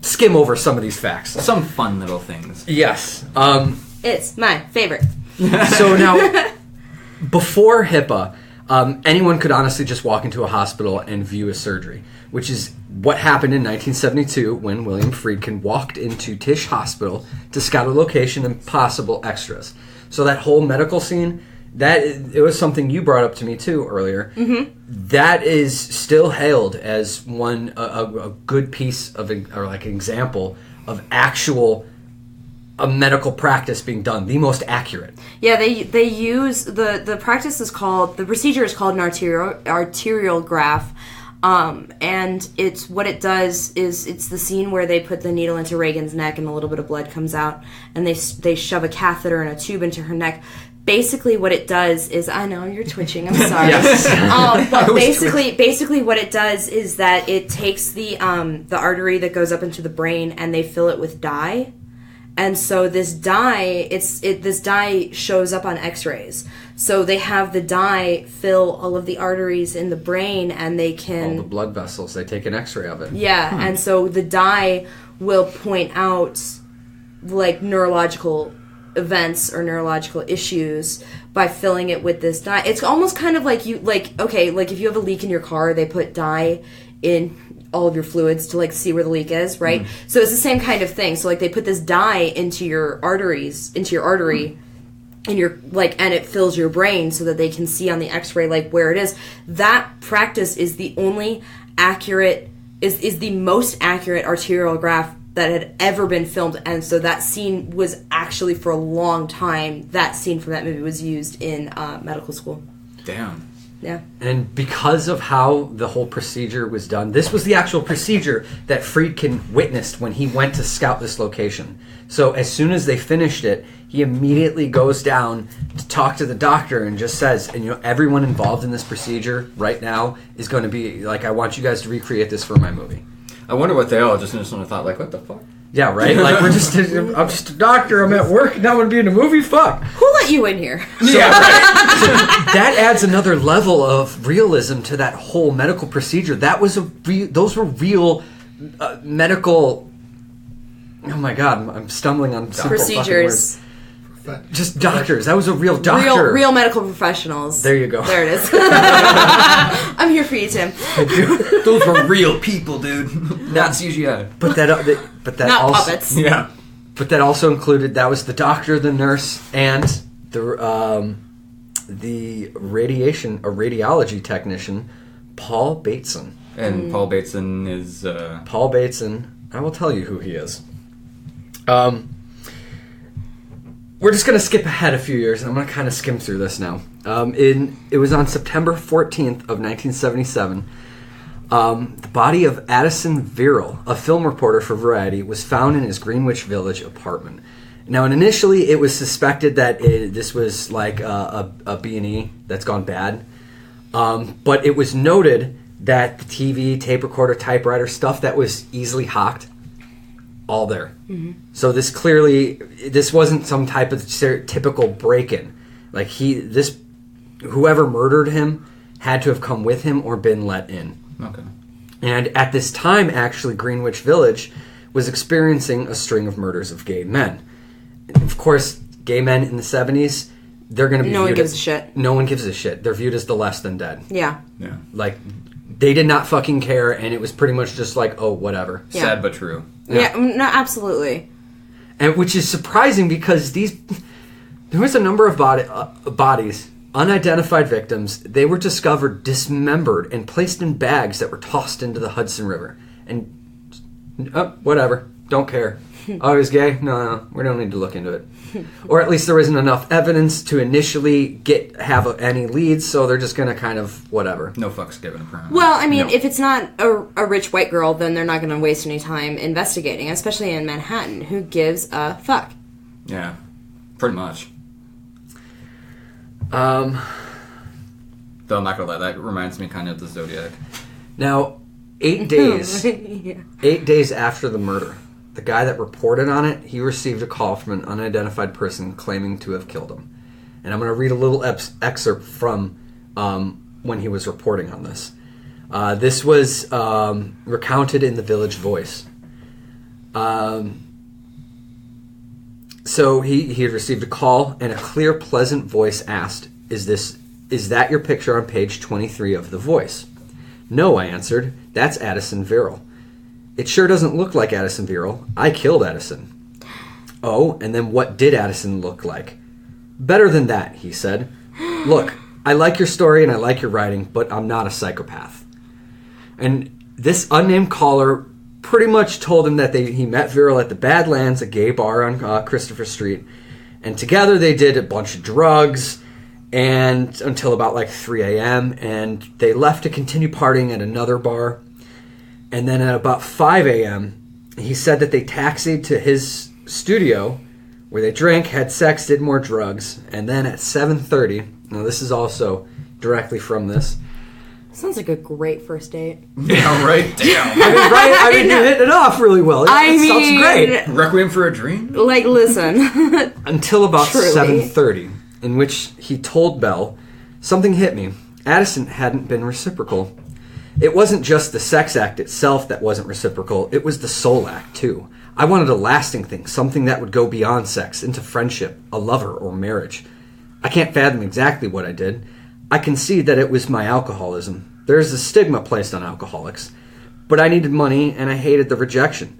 [SPEAKER 4] skim over some of these facts.
[SPEAKER 3] Some fun little things.
[SPEAKER 4] Yes.
[SPEAKER 2] It's my favorite.
[SPEAKER 4] So now, before HIPAA, anyone could honestly just walk into a hospital and view a surgery, which is what happened in 1972 when William Friedkin walked into Tisch Hospital to scout a location and possible extras. So that whole medical scene, it was something you brought up to me too earlier. Mm-hmm. That is still hailed as a good piece of example of actual a medical practice being done, the most accurate.
[SPEAKER 2] Yeah, they use the procedure is called an arterial graph, and it's what it does is it's the scene where they put the needle into Reagan's neck and a little bit of blood comes out, and they shove a catheter and a tube into her neck. Basically, what it does is, I know you're twitching. I'm sorry.
[SPEAKER 4] Yes.
[SPEAKER 2] But basically, what it does is that it takes the artery that goes up into the brain and they fill it with dye. And so this dye, this dye shows up on X-rays. So they have the dye fill all of the arteries in the brain, and they can
[SPEAKER 4] all the blood vessels. They take an X-ray of it.
[SPEAKER 2] Yeah, and so the dye will point out like neurological events or neurological issues by filling it with this dye. It's almost kind of like if you have a leak in your car, they put dye in all of your fluids to see where the leak is, right? Mm. So it's the same kind of thing. So they put this dye into your artery, and and it fills your brain so that they can see on the X-ray where it is. That practice is the only accurate, is the most accurate arterial graph that had ever been filmed, and so that scene was actually for a long time. That scene from that movie was used in medical school.
[SPEAKER 3] Damn.
[SPEAKER 2] Yeah.
[SPEAKER 4] And because of how the whole procedure was done, this was the actual procedure that Friedkin witnessed when he went to scout this location. So as soon as they finished it, he immediately goes down to talk to the doctor and just says, and everyone involved in this procedure right now is going to be I want you guys to recreate this for my movie.
[SPEAKER 3] I wonder what they all just instantly thought, what the fuck?
[SPEAKER 4] Yeah, right? Like, I'm just a doctor, I'm at work, now I'm going to be in a movie? Fuck.
[SPEAKER 2] Who let you in here?
[SPEAKER 4] So, so that adds another level of realism to that whole medical procedure. That was those were real medical... Oh my God, I'm stumbling on simple
[SPEAKER 2] procedures.
[SPEAKER 4] Just doctors. That was a real doctor.
[SPEAKER 2] Real medical professionals.
[SPEAKER 4] There you go.
[SPEAKER 2] There it is. I'm here for you, Tim.
[SPEAKER 3] Those were real people, dude. Not CGI.
[SPEAKER 4] But that
[SPEAKER 2] Not
[SPEAKER 4] also,
[SPEAKER 2] puppets.
[SPEAKER 3] Yeah.
[SPEAKER 4] But that also included, that was the doctor, the nurse, and the radiology technician, Paul Bateson.
[SPEAKER 3] And Paul Bateson is...
[SPEAKER 4] Paul Bateson. I will tell you who he is. We're just going to skip ahead a few years, and I'm going to kind of skim through this now. It was on September 14th of 1977. The body of Addison Verrill, a film reporter for Variety, was found in his Greenwich Village apartment. Now, initially, it was suspected that this was like a B&E that's gone bad. But it was noted that the TV, tape recorder, typewriter, stuff that was easily hocked, all there. Mm-hmm. So this wasn't some type of typical break-in. Like whoever murdered him had to have come with him or been let in.
[SPEAKER 3] Okay. And
[SPEAKER 4] at this time, actually, Greenwich Village was experiencing a string of murders of gay men. Of course, gay men in the 70s, they're going to be
[SPEAKER 2] No one gives a shit.
[SPEAKER 4] No one gives a shit. They're viewed as the less than dead.
[SPEAKER 2] Yeah.
[SPEAKER 3] Yeah.
[SPEAKER 4] Like, they did not fucking care, and it was pretty much just like, oh, whatever.
[SPEAKER 2] Yeah.
[SPEAKER 3] Sad but true.
[SPEAKER 2] Yeah, no, absolutely.
[SPEAKER 4] And which is surprising because there was a number of bodies, unidentified victims. They were discovered dismembered and placed in bags that were tossed into the Hudson River. And, whatever, don't care. Oh, he's gay? No, we don't need to look into it. Or at least there isn't enough evidence to initially have any leads, so they're just going to kind of whatever.
[SPEAKER 3] No fucks given apparently.
[SPEAKER 2] Well, I mean, if it's not a rich white girl, then they're not going to waste any time investigating, especially in Manhattan. Who gives a fuck?
[SPEAKER 3] Yeah, pretty much.
[SPEAKER 4] Though
[SPEAKER 3] I'm not going to lie, that reminds me kind of of the Zodiac.
[SPEAKER 4] Now, 8 days,
[SPEAKER 2] Yeah.
[SPEAKER 4] 8 days after the murder, the guy that reported on it, he received a call from an unidentified person claiming to have killed him. And I'm going to read a little excerpt from when he was reporting on this. This was recounted in the Village Voice. So he had received a call, and a clear, pleasant voice asked, Is that your picture on page 23 of The Voice? No, I answered. That's Addison Verrill. It sure doesn't look like Addison Verrill. I killed Addison. Oh, and then what did Addison look like? Better than that, he said. Look, I like your story and I like your writing, but I'm not a psychopath. And this unnamed caller pretty much told him that he met Verrill at the Badlands, a gay bar on Christopher Street. And together they did a bunch of drugs and until about like 3 a.m. And they left to continue partying at another bar. And then at about 5 a.m., he said that they taxied to his studio where they drank, had sex, did more drugs. And then at 7:30, now this is also directly from this.
[SPEAKER 2] Sounds like a great first date.
[SPEAKER 3] Yeah, right? Damn.
[SPEAKER 4] I mean, you hit it off really well. It sounds great.
[SPEAKER 3] Requiem for a Dream?
[SPEAKER 2] Like, listen.
[SPEAKER 4] Until about
[SPEAKER 2] Truly.
[SPEAKER 4] 7:30, in which he told Bell, something hit me. Addison hadn't been reciprocal. It wasn't just the sex act itself that wasn't reciprocal, it was the soul act, too. I wanted a lasting thing, something that would go beyond sex, into friendship, a lover, or marriage. I can't fathom exactly what I did. I concede that it was my alcoholism. There is a stigma placed on alcoholics. But I needed money, and I hated the rejection.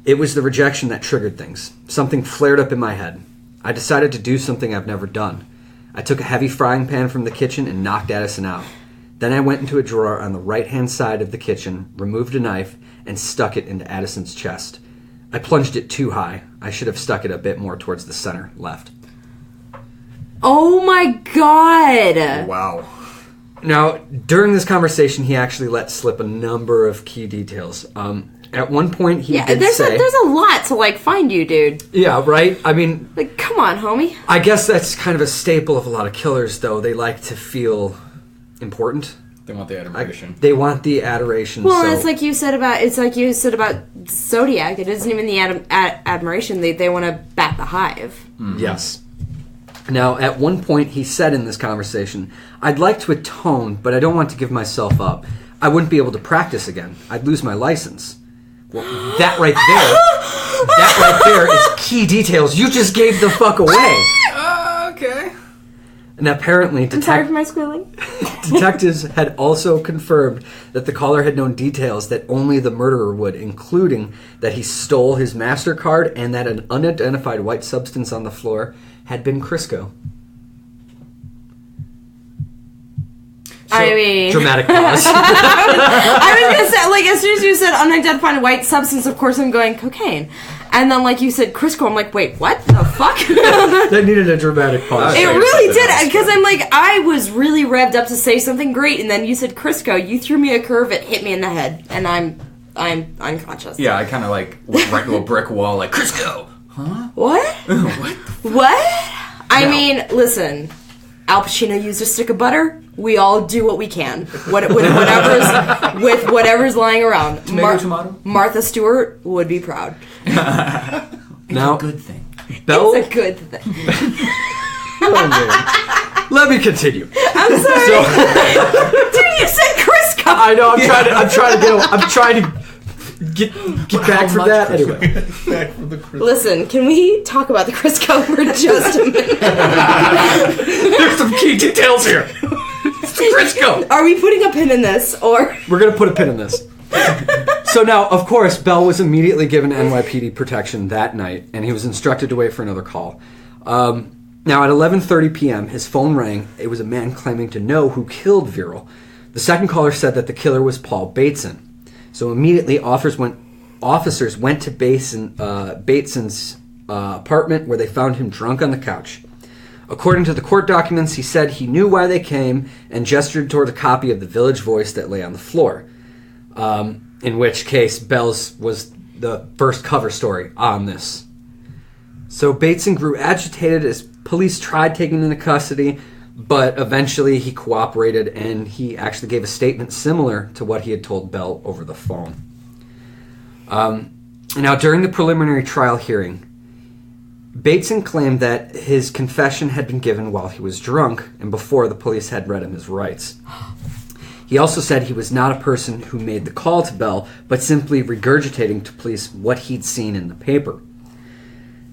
[SPEAKER 4] It was the rejection that triggered things. Something flared up in my head. I decided to do something I've never done. I took a heavy frying pan from the kitchen and knocked Addison out. Then I went into a drawer on the right-hand side of the kitchen, removed a knife, and stuck it into Addison's chest. I plunged it too high. I should have stuck it a bit more towards the center, left.
[SPEAKER 2] Oh my god!
[SPEAKER 3] Wow.
[SPEAKER 4] Now, during this conversation, he actually let slip a number of key details. At one point, he did say...
[SPEAKER 2] there's a lot to, like, find you, dude.
[SPEAKER 4] Yeah, right? I mean...
[SPEAKER 2] Like, come on, homie.
[SPEAKER 4] I guess that's kind of a staple of a lot of killers, though. They like to feel important.
[SPEAKER 3] They want the adoration.
[SPEAKER 4] They want the adoration.
[SPEAKER 2] Well,
[SPEAKER 4] so
[SPEAKER 2] it's like you said about Zodiac. It isn't even the admiration. They want to bat the hive.
[SPEAKER 3] Mm-hmm.
[SPEAKER 4] Yes. Now, at one point, he said in this conversation, "I'd like to atone, but I don't want to give myself up. I wouldn't be able to practice again. I'd lose my license." Well, that right there is key details. You just gave the fuck away.
[SPEAKER 3] Okay.
[SPEAKER 4] And apparently,
[SPEAKER 2] I'm sorry for my squealing.
[SPEAKER 4] detectives had also confirmed that the caller had known details that only the murderer would, including that he stole his MasterCard and that an unidentified white substance on the floor had been Crisco.
[SPEAKER 2] I mean...
[SPEAKER 4] Dramatic pause.
[SPEAKER 2] I was going to say, like, as soon as you said unidentified white substance, of course I'm going cocaine. And then, like, you said Crisco, I'm like, wait, what the fuck?
[SPEAKER 4] That needed a dramatic pause.
[SPEAKER 2] It really did, because I'm like, I was really revved up to say something great, and then you said Crisco, you threw me a curve, it hit me in the head, and I'm unconscious.
[SPEAKER 3] Yeah, I kind of, like, went right to a brick wall, like, Crisco! Huh?
[SPEAKER 2] What? What? I
[SPEAKER 3] No.
[SPEAKER 2] mean, listen, Al Pacino used a stick of butter. We all do what we can. With whatever's lying around.
[SPEAKER 3] Tomato?
[SPEAKER 2] Martha Stewart would be proud.
[SPEAKER 4] Now,
[SPEAKER 3] It's a good thing.
[SPEAKER 4] Belle,
[SPEAKER 2] It's a good thing.
[SPEAKER 4] oh, man. Let me continue.
[SPEAKER 2] I'm sorry. Dude, you said Crisco.
[SPEAKER 4] I know. I'm trying to get back from that. Anyway,
[SPEAKER 3] Back from the Crisco.
[SPEAKER 2] Listen, can we talk about the Crisco for just a minute?
[SPEAKER 4] there's some key details here. Crisco.
[SPEAKER 2] Are we putting a pin in this, or...
[SPEAKER 4] We're going to put a pin in this. So now, of course, Bell was immediately given NYPD protection that night, and he was instructed to wait for another call. Now, at 11:30 p.m., his phone rang. It was a man claiming to know who killed Viral. The second caller said that the killer was Paul Bateson. So immediately, officers went to Bateson's apartment, where they found him drunk on the couch. According to the court documents, he said he knew why they came and gestured toward a copy of the Village Voice that lay on the floor. In which case, Bell's was the first cover story on this. So Bateson grew agitated as police tried taking him into custody, but eventually he cooperated and he actually gave a statement similar to what he had told Bell over the phone. Now, during the preliminary trial hearing, Bateson claimed that his confession had been given while he was drunk and before the police had read him his rights. He also said he was not a person who made the call to Bell, but simply regurgitating to police what he'd seen in the paper.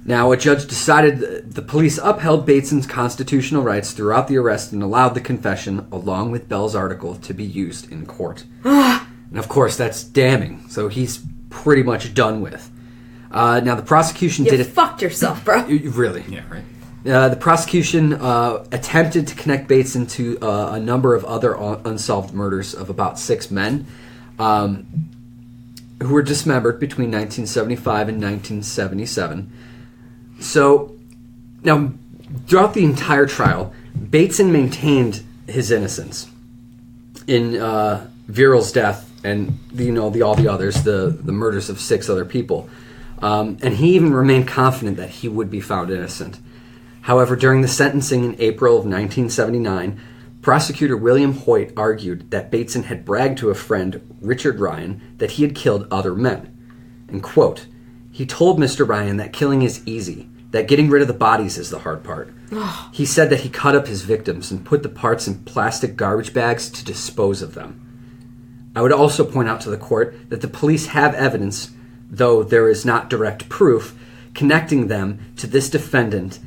[SPEAKER 4] Now, a judge decided the police upheld Bateson's constitutional rights throughout the arrest and allowed the confession, along with Bell's article, to be used in court. And of course, that's damning, so he's pretty much done with. Now, the prosecution
[SPEAKER 2] You
[SPEAKER 4] did it...
[SPEAKER 2] fucked yourself, bro.
[SPEAKER 4] Really?
[SPEAKER 3] Yeah, right.
[SPEAKER 4] The prosecution attempted to connect Bateson to a number of other unsolved murders of about 6 men who were dismembered between 1975 and 1977. So, now, throughout the entire trial, Bateson maintained his innocence in Viral's death and all the others, the murders of 6 other people. And he even remained confident that he would be found innocent. However, during the sentencing in April of 1979, prosecutor William Hoyt argued that Bateson had bragged to a friend, Richard Ryan, that he had killed other men. And quote, "He told Mr. Ryan that killing is easy, that getting rid of the bodies is the hard part. He said that he cut up his victims and put the parts in plastic garbage bags to dispose of them. I would also point out to the court that the police have evidence, though there is not direct proof, connecting them to this defendant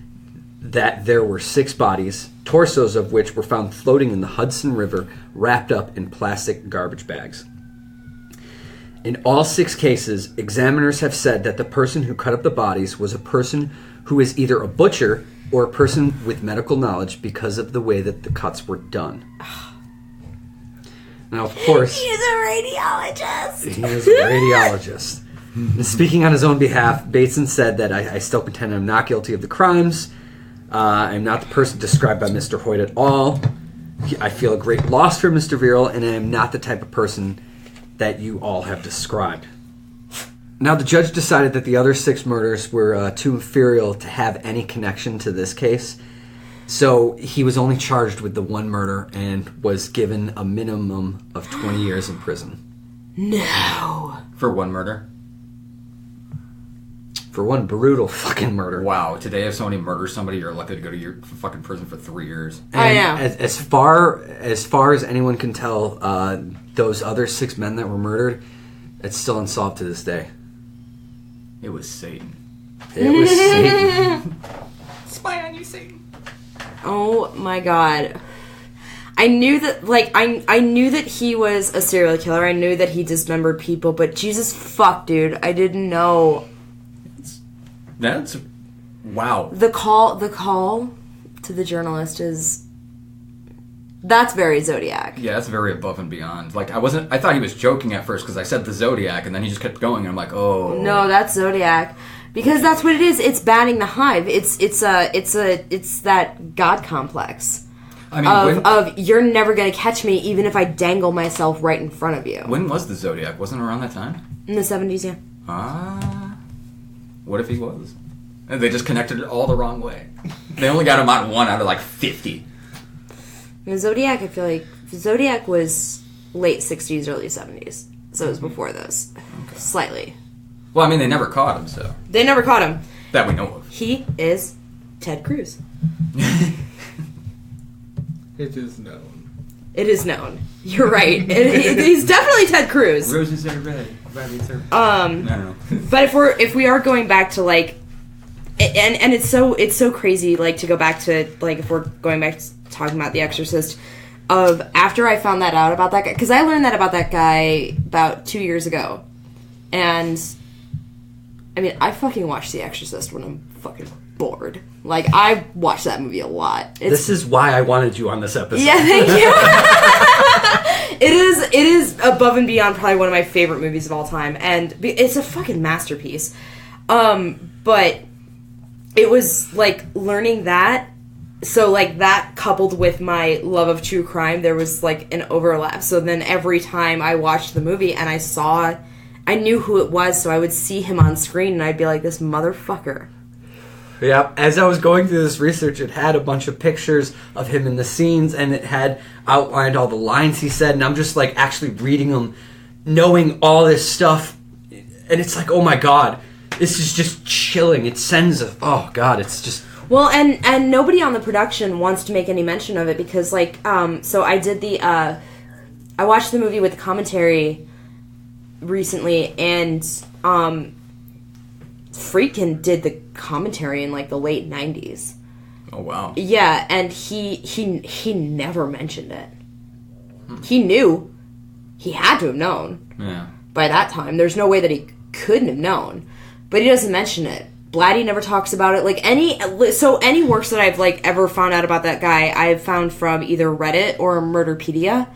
[SPEAKER 4] that there were 6 bodies, torsos of which were found floating in the Hudson River, wrapped up in plastic garbage bags. In all 6 cases, examiners have said that the person who cut up the bodies was a person who is either a butcher or a person with medical knowledge because of the way that the cuts were done." Now, of course...
[SPEAKER 2] He's a radiologist.
[SPEAKER 4] He is a radiologist. And speaking on his own behalf, Bateson said that I still contend I'm not guilty of the crimes. I'm not the person described by Mr. Hoyt at all. I feel a great loss for Mr. Viral, and I am not the type of person that you all have described. Now, the judge decided that the other 6 murders were too inferior to have any connection to this case, So he was only charged with the one murder and was given a minimum of 20 years in prison.
[SPEAKER 2] No.
[SPEAKER 3] For one murder?
[SPEAKER 4] For one brutal fucking murder.
[SPEAKER 3] Wow, today if somebody murders somebody, you're lucky to go to your fucking prison for 3 years.
[SPEAKER 4] And
[SPEAKER 2] I know.
[SPEAKER 4] As far as anyone can tell, those other 6 men that were murdered, it's still unsolved to this day.
[SPEAKER 3] It was Satan.
[SPEAKER 4] It was Satan.
[SPEAKER 3] Spy on you, Satan.
[SPEAKER 2] Oh my god. I knew that, like, I knew that he was a serial killer. I knew that he dismembered people, but Jesus fuck, dude. I didn't know.
[SPEAKER 3] That's... Wow.
[SPEAKER 2] The call to the journalist is... That's very Zodiac.
[SPEAKER 3] Yeah, that's very above and beyond. Like, I thought he was joking at first because I said the Zodiac, and then he just kept going, and I'm like, oh.
[SPEAKER 2] No, that's Zodiac. Because that's what it is. It's batting the hive. It's that God complex.
[SPEAKER 3] I mean,
[SPEAKER 2] of you're never gonna catch me even if I dangle myself right in front of you.
[SPEAKER 3] when was the Zodiac? Wasn't it around that time?
[SPEAKER 2] In the 70s, yeah.
[SPEAKER 3] What if he was? And they just connected it all the wrong way. They only got him on 1 out of like 50.
[SPEAKER 2] The Zodiac, I feel like Zodiac was late 60s, early 70s. So it was before those. Okay. Slightly.
[SPEAKER 3] Well, I mean, they never caught him, so.
[SPEAKER 2] They never caught him.
[SPEAKER 3] That we know of.
[SPEAKER 2] He is Ted Cruz.
[SPEAKER 1] It is known.
[SPEAKER 2] It is known. You're right. He's definitely Ted Cruz.
[SPEAKER 1] Roses are red. Violets are...
[SPEAKER 3] I don't know.
[SPEAKER 2] But if we are going back to like, and it's so crazy, like, to go back to, like, if we're going back to talking about The Exorcist, of after I found that out about that guy, because I learned that about that guy about 2 years ago, and I mean, I fucking watch The Exorcist when I'm fucking bored. Like, I watch that movie a lot.
[SPEAKER 4] This is why I wanted you on this episode.
[SPEAKER 2] Yeah, thank you. It is above and beyond probably one of my favorite movies of all time, and it's a fucking masterpiece. But it was like learning that. So, like, that coupled with my love of true crime, there was, like, an overlap. So then every time I watched the movie and I knew who it was, so I would see him on screen and I'd be like, this motherfucker.
[SPEAKER 4] Yeah, as I was going through this research, it had a bunch of pictures of him in the scenes, and it had outlined all the lines he said, and I'm just, like, actually reading them, knowing all this stuff, and it's like, oh my god, this is just chilling. It sends oh god, it's just...
[SPEAKER 2] Well, and nobody on the production wants to make any mention of it because, like, so I did I watched the movie with the commentary recently, and Friedkin did the commentary in, like, the late 90s.
[SPEAKER 3] Oh, wow.
[SPEAKER 2] Yeah, and he never mentioned it. He knew. He had to have known.
[SPEAKER 3] Yeah.
[SPEAKER 2] By that time. There's no way that he couldn't have known. But he doesn't mention it. Blatty never talks about it. Like, any works that I've, like, ever found out about that guy, I've found from either Reddit or Murderpedia.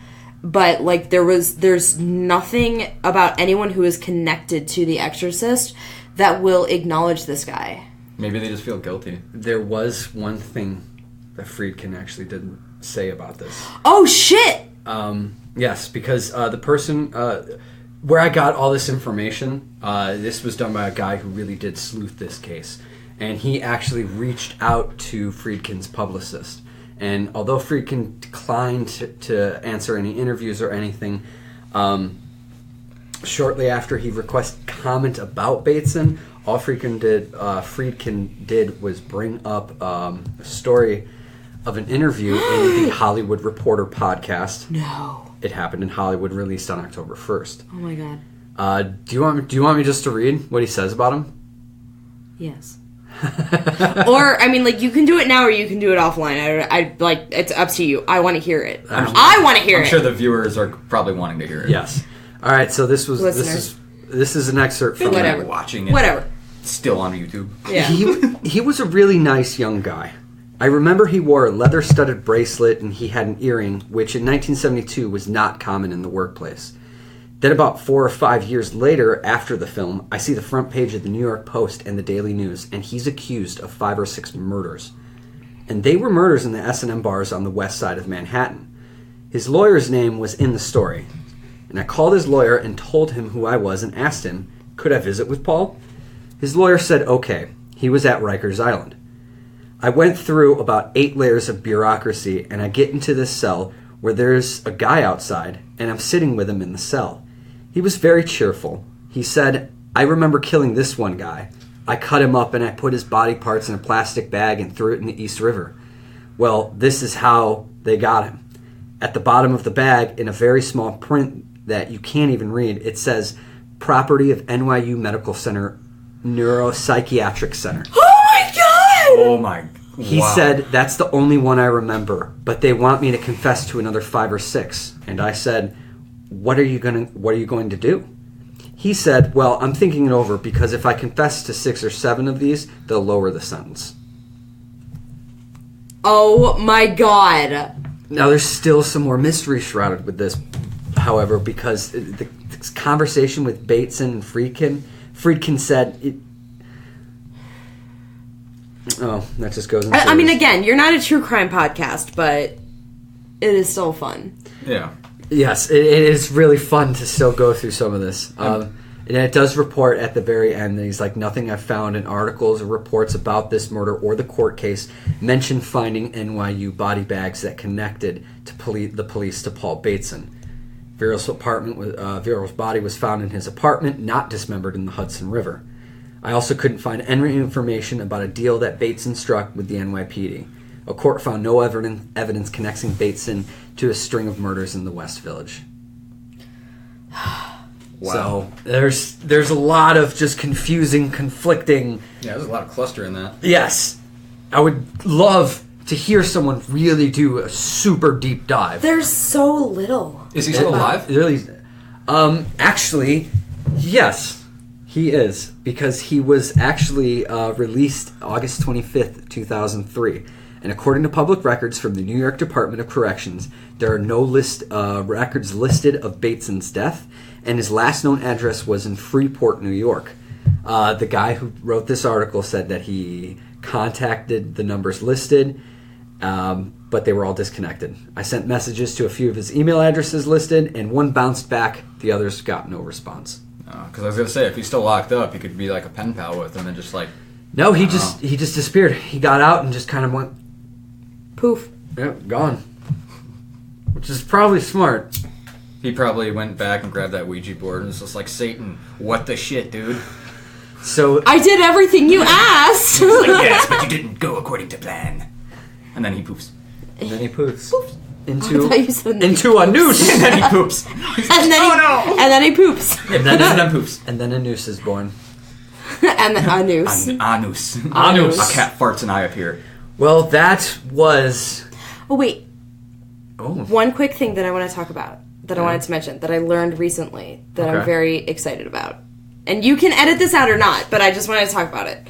[SPEAKER 2] But, like, there's nothing about anyone who is connected to The Exorcist that will acknowledge this guy.
[SPEAKER 3] Maybe they just feel guilty.
[SPEAKER 4] There was one thing that Friedkin actually did say about this.
[SPEAKER 2] Oh, shit!
[SPEAKER 4] Yes, because the person... where I got all this information, this was done by a guy who really did sleuth this case. And he actually reached out to Friedkin's publicist. And although Friedkin declined to answer any interviews or anything, shortly after he requested comment about Bateson, all Friedkin did was bring up a story of an interview in the Hollywood Reporter podcast.
[SPEAKER 2] No.
[SPEAKER 4] It happened in Hollywood, released on October 1st.
[SPEAKER 2] Oh my god.
[SPEAKER 4] Do you want me just to read what he says about him?
[SPEAKER 2] Yes. Or, I mean, like, you can do it now or you can do it offline. I like, it's up to you. I want to hear it. I want to hear it.
[SPEAKER 3] I'm sure the viewers are probably wanting to hear it.
[SPEAKER 4] Yes. All right, so this is an excerpt from
[SPEAKER 2] Whatever.
[SPEAKER 3] Watching it.
[SPEAKER 2] Whatever.
[SPEAKER 3] Still on YouTube.
[SPEAKER 2] Yeah.
[SPEAKER 4] He was a really nice young guy. I remember he wore a leather-studded bracelet and he had an earring, which in 1972 was not common in the workplace. Then about 4 or 5 years later, after the film, I see the front page of the New York Post and the Daily News, and he's accused of 5 or 6 murders. And they were murders in the S&M bars on the west side of Manhattan. His lawyer's name was in the story. And I called his lawyer and told him who I was and asked him, could I visit with Paul? His lawyer said okay. He was at Rikers Island. I went through about 8 layers of bureaucracy, and I get into this cell where there's a guy outside, and I'm sitting with him in the cell. He was very cheerful. He said, I remember killing this one guy. I cut him up and I put his body parts in a plastic bag and threw it in the East River. Well, this is how they got him. At the bottom of the bag, in a very small print that you can't even read, it says, property of NYU Medical Center Neuropsychiatric Center.
[SPEAKER 2] Oh my god!
[SPEAKER 3] Oh my.
[SPEAKER 4] He said, that's the only one I remember, but they want me to confess to another 5 or 6. And I said, what are you going to do? He said, well, I'm thinking it over, because if I confess to 6 or 7 of these, they'll lower the sentence.
[SPEAKER 2] Oh my god.
[SPEAKER 4] Now, there's still some more mystery shrouded with this, however, because the conversation with Bateson and Friedkin said... that just goes into...
[SPEAKER 2] I mean, again, you're not a true crime podcast, but it is still fun.
[SPEAKER 3] Yeah.
[SPEAKER 4] Yes, it is really fun to still go through some of this. And it does report at the very end that he's like, nothing I've found in articles or reports about this murder or the court case mention finding NYU body bags that connected to the police to Paul Bateson. Verrill's body was found in his apartment, not dismembered in the Hudson River. I also couldn't find any information about a deal that Bateson struck with the NYPD. A court found no evidence connecting Bateson to a string of murders in the West Village. Wow. So there's a lot of just confusing, conflicting...
[SPEAKER 3] Yeah, there's a lot of cluster in that.
[SPEAKER 4] Yes. I would love to hear someone really do a super deep dive.
[SPEAKER 2] There's so little.
[SPEAKER 3] Is he still alive?
[SPEAKER 4] Really? Actually, yes, he is. Because he was actually released August 25th, 2003. And according to public records from the New York Department of Corrections, there are no records listed of Bateson's death, and his last known address was in Freeport, New York. The guy who wrote this article said that he contacted the numbers listed, but they were all disconnected. I sent messages to a few of his email addresses listed, and one bounced back. The others got no response.
[SPEAKER 3] Because I was going to say, if he's still locked up, he could be like a pen pal with him and just like...
[SPEAKER 4] No, he just disappeared. He got out and just kind of went...
[SPEAKER 2] Poof.
[SPEAKER 4] Yep, gone. Which is probably smart.
[SPEAKER 3] He probably went back and grabbed that Ouija board and was just like, Satan, what the shit, dude?
[SPEAKER 4] So
[SPEAKER 2] I did everything you asked.
[SPEAKER 3] He's like, yes, but you didn't go according to plan. And then he poofs.
[SPEAKER 4] And then he poofs.
[SPEAKER 2] Into
[SPEAKER 4] a noose.
[SPEAKER 3] And then he poops.
[SPEAKER 2] And then he poops.
[SPEAKER 3] And then poofs.
[SPEAKER 4] And then a noose is born.
[SPEAKER 2] And then Anüs.
[SPEAKER 3] Anüs. A cat farts and I appear.
[SPEAKER 4] Well, that was...
[SPEAKER 2] Oh, wait.
[SPEAKER 4] Oh.
[SPEAKER 2] One quick thing that I want to talk about, that I wanted to mention, that I learned recently, that I'm very excited about. And you can edit this out or not, but I just wanted to talk about it.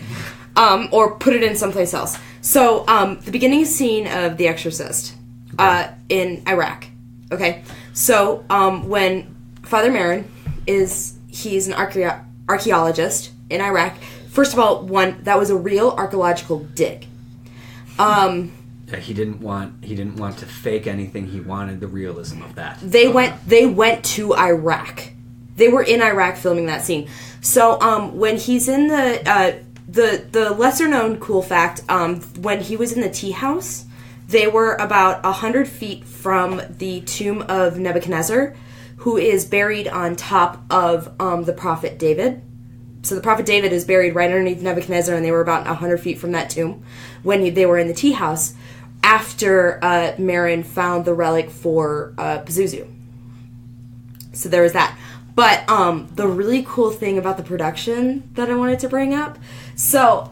[SPEAKER 2] Or put it in someplace else. So, the beginning scene of The Exorcist in Iraq. Okay? So, when Father Merrin he's an archaeologist in Iraq. First of all, that was a real archaeological dig.
[SPEAKER 4] Yeah, he didn't want to fake anything. He wanted the realism of that.
[SPEAKER 2] They went to Iraq. They were in Iraq filming that scene. So when he's in the lesser known cool fact, when he was in the tea house, they were about 100 feet from the tomb of Nebuchadnezzar, who is buried on top of the prophet David. So the prophet David is buried right underneath Nebuchadnezzar, and they were about 100 feet from that tomb when they were in the tea house after Merrin found the relic for Pazuzu. So there was that. But the really cool thing about the production that I wanted to bring up, so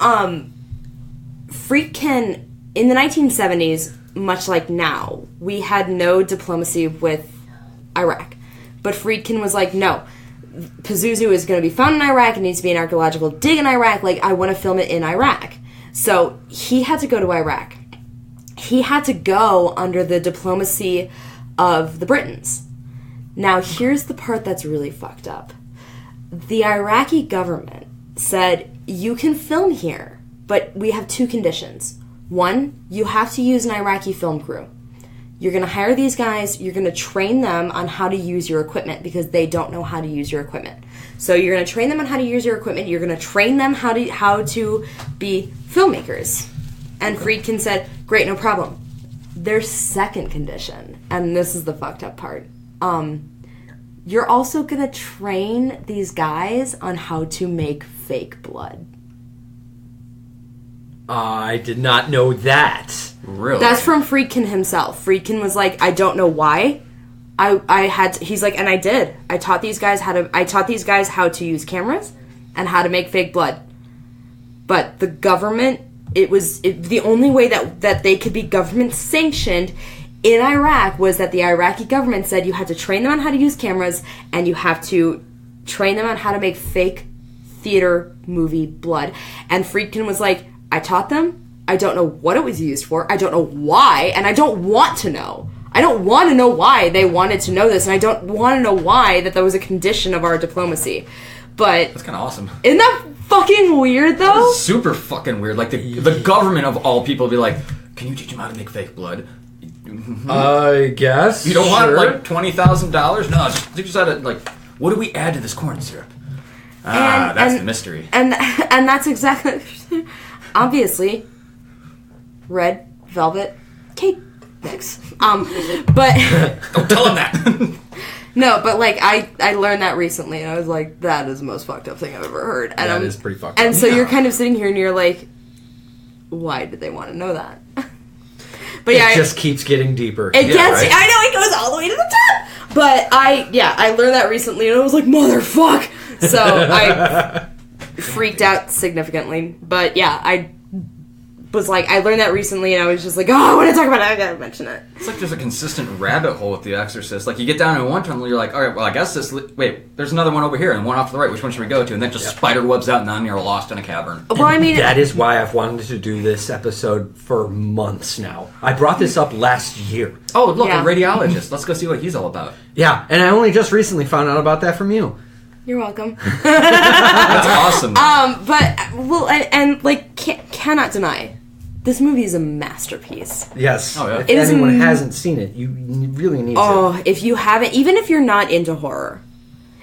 [SPEAKER 2] Friedkin, in the 1970s, much like now, we had no diplomacy with Iraq. But Friedkin was like, no, Pazuzu is going to be found in Iraq. It needs to be an archaeological dig in Iraq. Like, I want to film it in Iraq. So he had to go to Iraq. He had to go under the diplomacy of the Britons. Now, here's the part that's really fucked up. The Iraqi government said, you can film here, but we have 2 conditions. 1, you have to use an Iraqi film crew. You're going to hire these guys, you're going to train them on how to use your equipment because they don't know how to use your equipment. So you're going to train them on how to use your equipment, you're going to train them how to be filmmakers. And Friedkin said, great, no problem. Their second condition, and this is the fucked up part, you're also going to train these guys on how to make fake blood.
[SPEAKER 4] I did not know that.
[SPEAKER 3] Really?
[SPEAKER 2] That's from Friedkin himself. Friedkin was like, I don't know why. He's like, and I did. I taught these guys how to use cameras and how to make fake blood. But the government, the only way that they could be government sanctioned in Iraq was that the Iraqi government said you had to train them on how to use cameras and you have to train them on how to make fake theater movie blood. And Friedkin was like, I taught them. I don't know what it was used for. I don't know why, and I don't want to know. I don't want to know why they wanted to know this, and I don't want to know why that was a condition of our diplomacy. But
[SPEAKER 3] that's kind of awesome.
[SPEAKER 2] Isn't that fucking weird, though?
[SPEAKER 3] Super fucking weird. Like, the government of all people would be like, can you teach them how to make fake blood?
[SPEAKER 4] I guess.
[SPEAKER 3] You don't want, like, $20,000? No, they just had to, like, what do we add to this corn syrup? That's the mystery. And
[SPEAKER 2] that's exactly... Obviously, red velvet cake mix. But
[SPEAKER 3] don't tell him that.
[SPEAKER 2] No, but like I learned that recently, and I was like, that is the most fucked up thing I've ever heard. And
[SPEAKER 4] that is pretty fucked up.
[SPEAKER 2] And so you're kind of sitting here, and you're like, why did they want to know that? But yeah,
[SPEAKER 4] it just keeps getting deeper.
[SPEAKER 2] It gets. Right? I know it goes all the way to the top. But I learned that recently, and I was like, motherfuck. So I freaked out significantly. But yeah, I was like, I learned that recently, and I was just like, oh, I want to talk about it. I gotta mention it.
[SPEAKER 3] It's like there's a consistent rabbit hole with The Exorcist. Like, you get down in one tunnel, you're like, all right, well, I guess this... Wait, there's another one over here, and one off to the right. Which one should we go to? And then just spider webs out, and then you're lost in a cavern.
[SPEAKER 2] Well, I mean...
[SPEAKER 4] That is why I've wanted to do this episode for months now. I brought this up last year.
[SPEAKER 3] Oh, look, a radiologist. Let's go see what he's all about.
[SPEAKER 4] Yeah, and I only just recently found out about that from you.
[SPEAKER 2] You're welcome.
[SPEAKER 3] That's awesome.
[SPEAKER 2] But, well, and like, cannot deny... This movie is a masterpiece.
[SPEAKER 4] Yes.
[SPEAKER 3] Oh, yeah.
[SPEAKER 4] If anyone hasn't seen it, you really need to.
[SPEAKER 2] Oh, if you haven't, even if you're not into horror.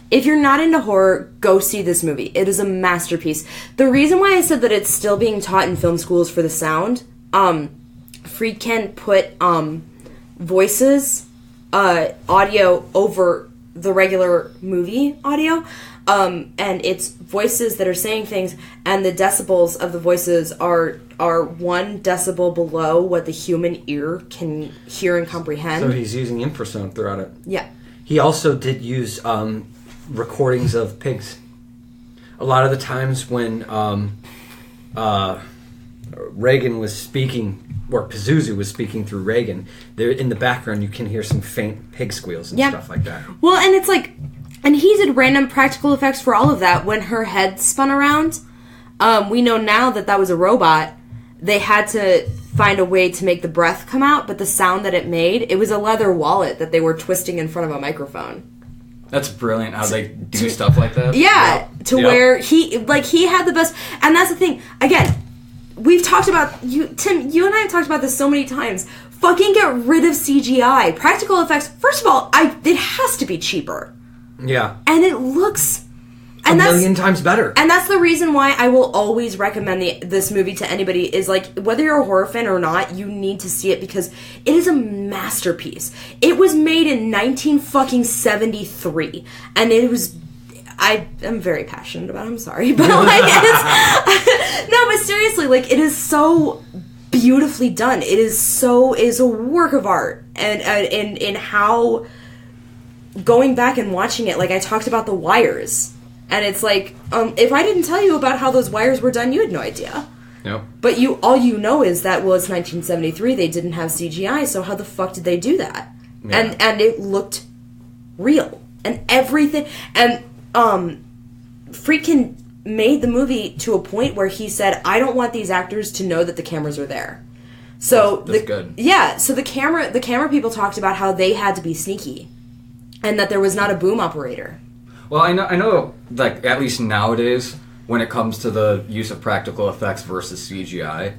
[SPEAKER 2] If you're not into horror, go see this movie. It is a masterpiece. The reason why I said that it's still being taught in film schools for the sound, Friedkin put voices, audio over the regular movie audio, and it's voices that are saying things, and the decibels of the voices are 1 decibel below what the human ear can hear and comprehend.
[SPEAKER 4] So he's using infrasound throughout it.
[SPEAKER 2] Yeah.
[SPEAKER 4] He also did use recordings of pigs. A lot of the times when Reagan was speaking, or Pazuzu was speaking through Reagan, there in the background you can hear some faint pig squeals and stuff like that.
[SPEAKER 2] Well, and it's like... And he did random practical effects for all of that. When her head spun around, we know now that was a robot. They had to find a way to make the breath come out, but the sound that it made, it was a leather wallet that they were twisting in front of a microphone.
[SPEAKER 3] That's brilliant how they do stuff like that.
[SPEAKER 2] Yeah, where he had the best... And that's the thing. Again, we've talked about... Tim, you and I have talked about this so many times. Fucking get rid of CGI. Practical effects, first of all, it has to be cheaper.
[SPEAKER 4] Yeah.
[SPEAKER 2] And it looks...
[SPEAKER 4] a million times better.
[SPEAKER 2] And that's the reason why I will always recommend this movie to anybody, is like, whether you're a horror fan or not, you need to see it because it is a masterpiece. It was made in 1973, and it was... I am very passionate about it, I'm sorry, but like, it's... No, but seriously, like, it is so beautifully done. It is a work of art, and in how... Going back and watching it, like, I talked about the wires... And it's like, if I didn't tell you about how those wires were done, you had no idea.
[SPEAKER 3] Yep.
[SPEAKER 2] But all you know is that, well, it's 1973, they didn't have CGI, so how the fuck did they do that? Yeah. And it looked real. And everything... And Friedkin made the movie to a point where he said, I don't want these actors to know that the cameras are there. So
[SPEAKER 3] that's good.
[SPEAKER 2] Yeah, so the camera people talked about how they had to be sneaky. And that there was not a boom operator.
[SPEAKER 3] Well, I know, like, at least nowadays, when it comes to the use of practical effects versus CGI,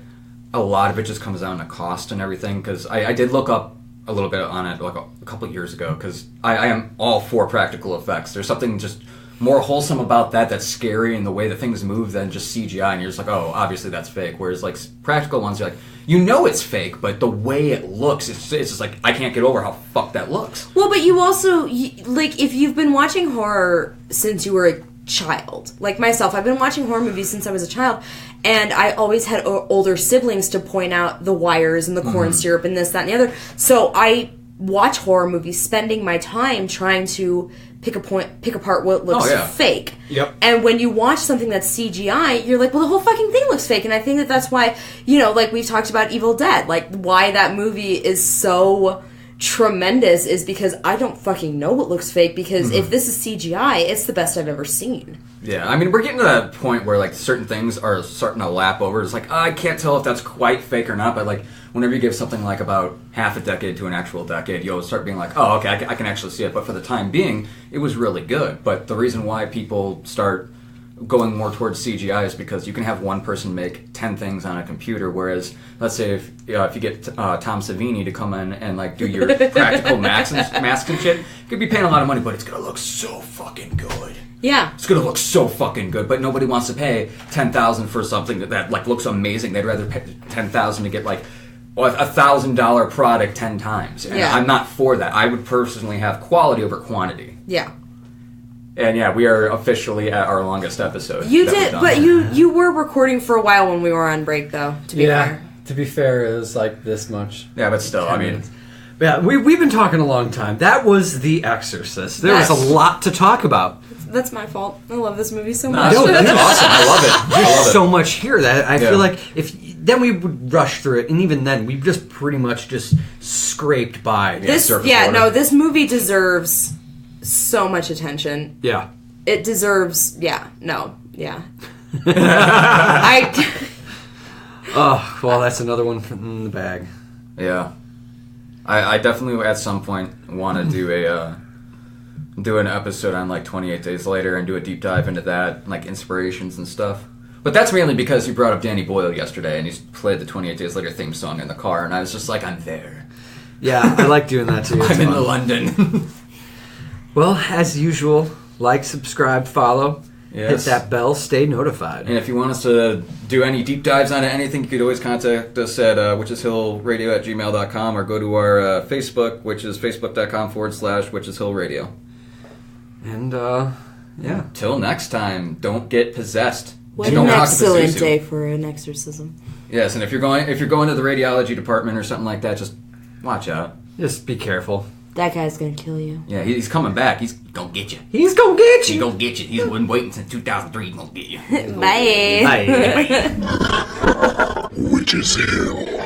[SPEAKER 3] a lot of it just comes down to cost and everything, because I did look up a little bit on it, like, a couple of years ago, because I am all for practical effects. There's something just more wholesome about that. That's scary and the way that things move than just CGI. And you're just like, oh, obviously that's fake. Whereas like practical ones, you're like, you know it's fake, but the way it looks, it's just like I can't get over how fucked that looks.
[SPEAKER 2] Well, but you also like if you've been watching horror since you were a child, like myself, I've been watching horror movies since I was a child, and I always had older siblings to point out the wires and the corn syrup and this, that, and the other. So I watch horror movies, spending my time trying to pick apart what looks fake.
[SPEAKER 4] Yep.
[SPEAKER 2] And when you watch something that's CGI, you're like, well, the whole fucking thing looks fake. And I think that's why, like we've talked about Evil Dead, like why that movie is so tremendous is because I don't fucking know what looks fake, because if this is CGI, it's the best I've ever seen.
[SPEAKER 3] Yeah, I mean, we're getting to that point where, like, certain things are starting to lap over. It's like, I can't tell if that's quite fake or not, but, like, whenever you give something, like, about half a decade to an actual decade, you'll start being like, oh, okay, I can actually see it. But for the time being, it was really good. But the reason why people start going more towards CGI is because you can have one person make 10 things on a computer, whereas, let's say, if you get Tom Savini to come in and, like, do your practical masks and shit, you could be paying a lot of money, but it's going to look so fucking good.
[SPEAKER 2] Yeah.
[SPEAKER 3] It's going to look so fucking good, but nobody wants to pay $10,000 for something that like looks amazing. They'd rather pay $10,000 to get like a $1,000 product 10 times. And I'm not for that. I would personally have quality over quantity.
[SPEAKER 2] Yeah.
[SPEAKER 3] And yeah, we are officially at our longest episode.
[SPEAKER 2] You did, but you were recording for a while when we were on break, though, to be fair.
[SPEAKER 4] To be fair, it was like this much.
[SPEAKER 3] Yeah, but still, I mean...
[SPEAKER 4] Yeah, we've been talking a long time. That was The Exorcist. There was a lot to talk about.
[SPEAKER 2] That's my fault. I love this movie so much.
[SPEAKER 3] No, that's awesome. I love it.
[SPEAKER 4] There's so much here that I feel like then we would rush through it, and even then we just pretty much just scraped by.
[SPEAKER 2] This movie deserves so much attention.
[SPEAKER 4] Yeah,
[SPEAKER 2] it deserves.
[SPEAKER 4] Oh well, that's another one in the bag.
[SPEAKER 3] Yeah, I definitely at some point want to do an episode on like 28 Days Later and do a deep dive into that, like inspirations and stuff. But that's mainly because you brought up Danny Boyle yesterday and he played the 28 Days Later theme song in the car, and I was just like, I'm there.
[SPEAKER 4] Yeah, I like doing that too.
[SPEAKER 3] I'm in London.
[SPEAKER 4] Well, as usual, like, subscribe, follow, hit that bell, stay notified.
[SPEAKER 3] And if you want us to do any deep dives onto anything, you could always contact us at witcheshillradio@gmail.com or go to our Facebook, which is facebook.com/witcheshillradio.
[SPEAKER 4] And, yeah.
[SPEAKER 3] Till next time, don't get possessed.
[SPEAKER 2] What an excellent day for an exorcism.
[SPEAKER 3] Yes, and if you're going to the radiology department or something like that, just watch out.
[SPEAKER 4] Just be careful.
[SPEAKER 2] That guy's gonna kill you.
[SPEAKER 3] Yeah, he's coming back. He's gonna get you.
[SPEAKER 4] He's gonna get you.
[SPEAKER 3] He's gonna get you. He's been waiting since 2003. He's gonna get you.
[SPEAKER 2] Bye.
[SPEAKER 4] Bye.
[SPEAKER 5] Witches Hill.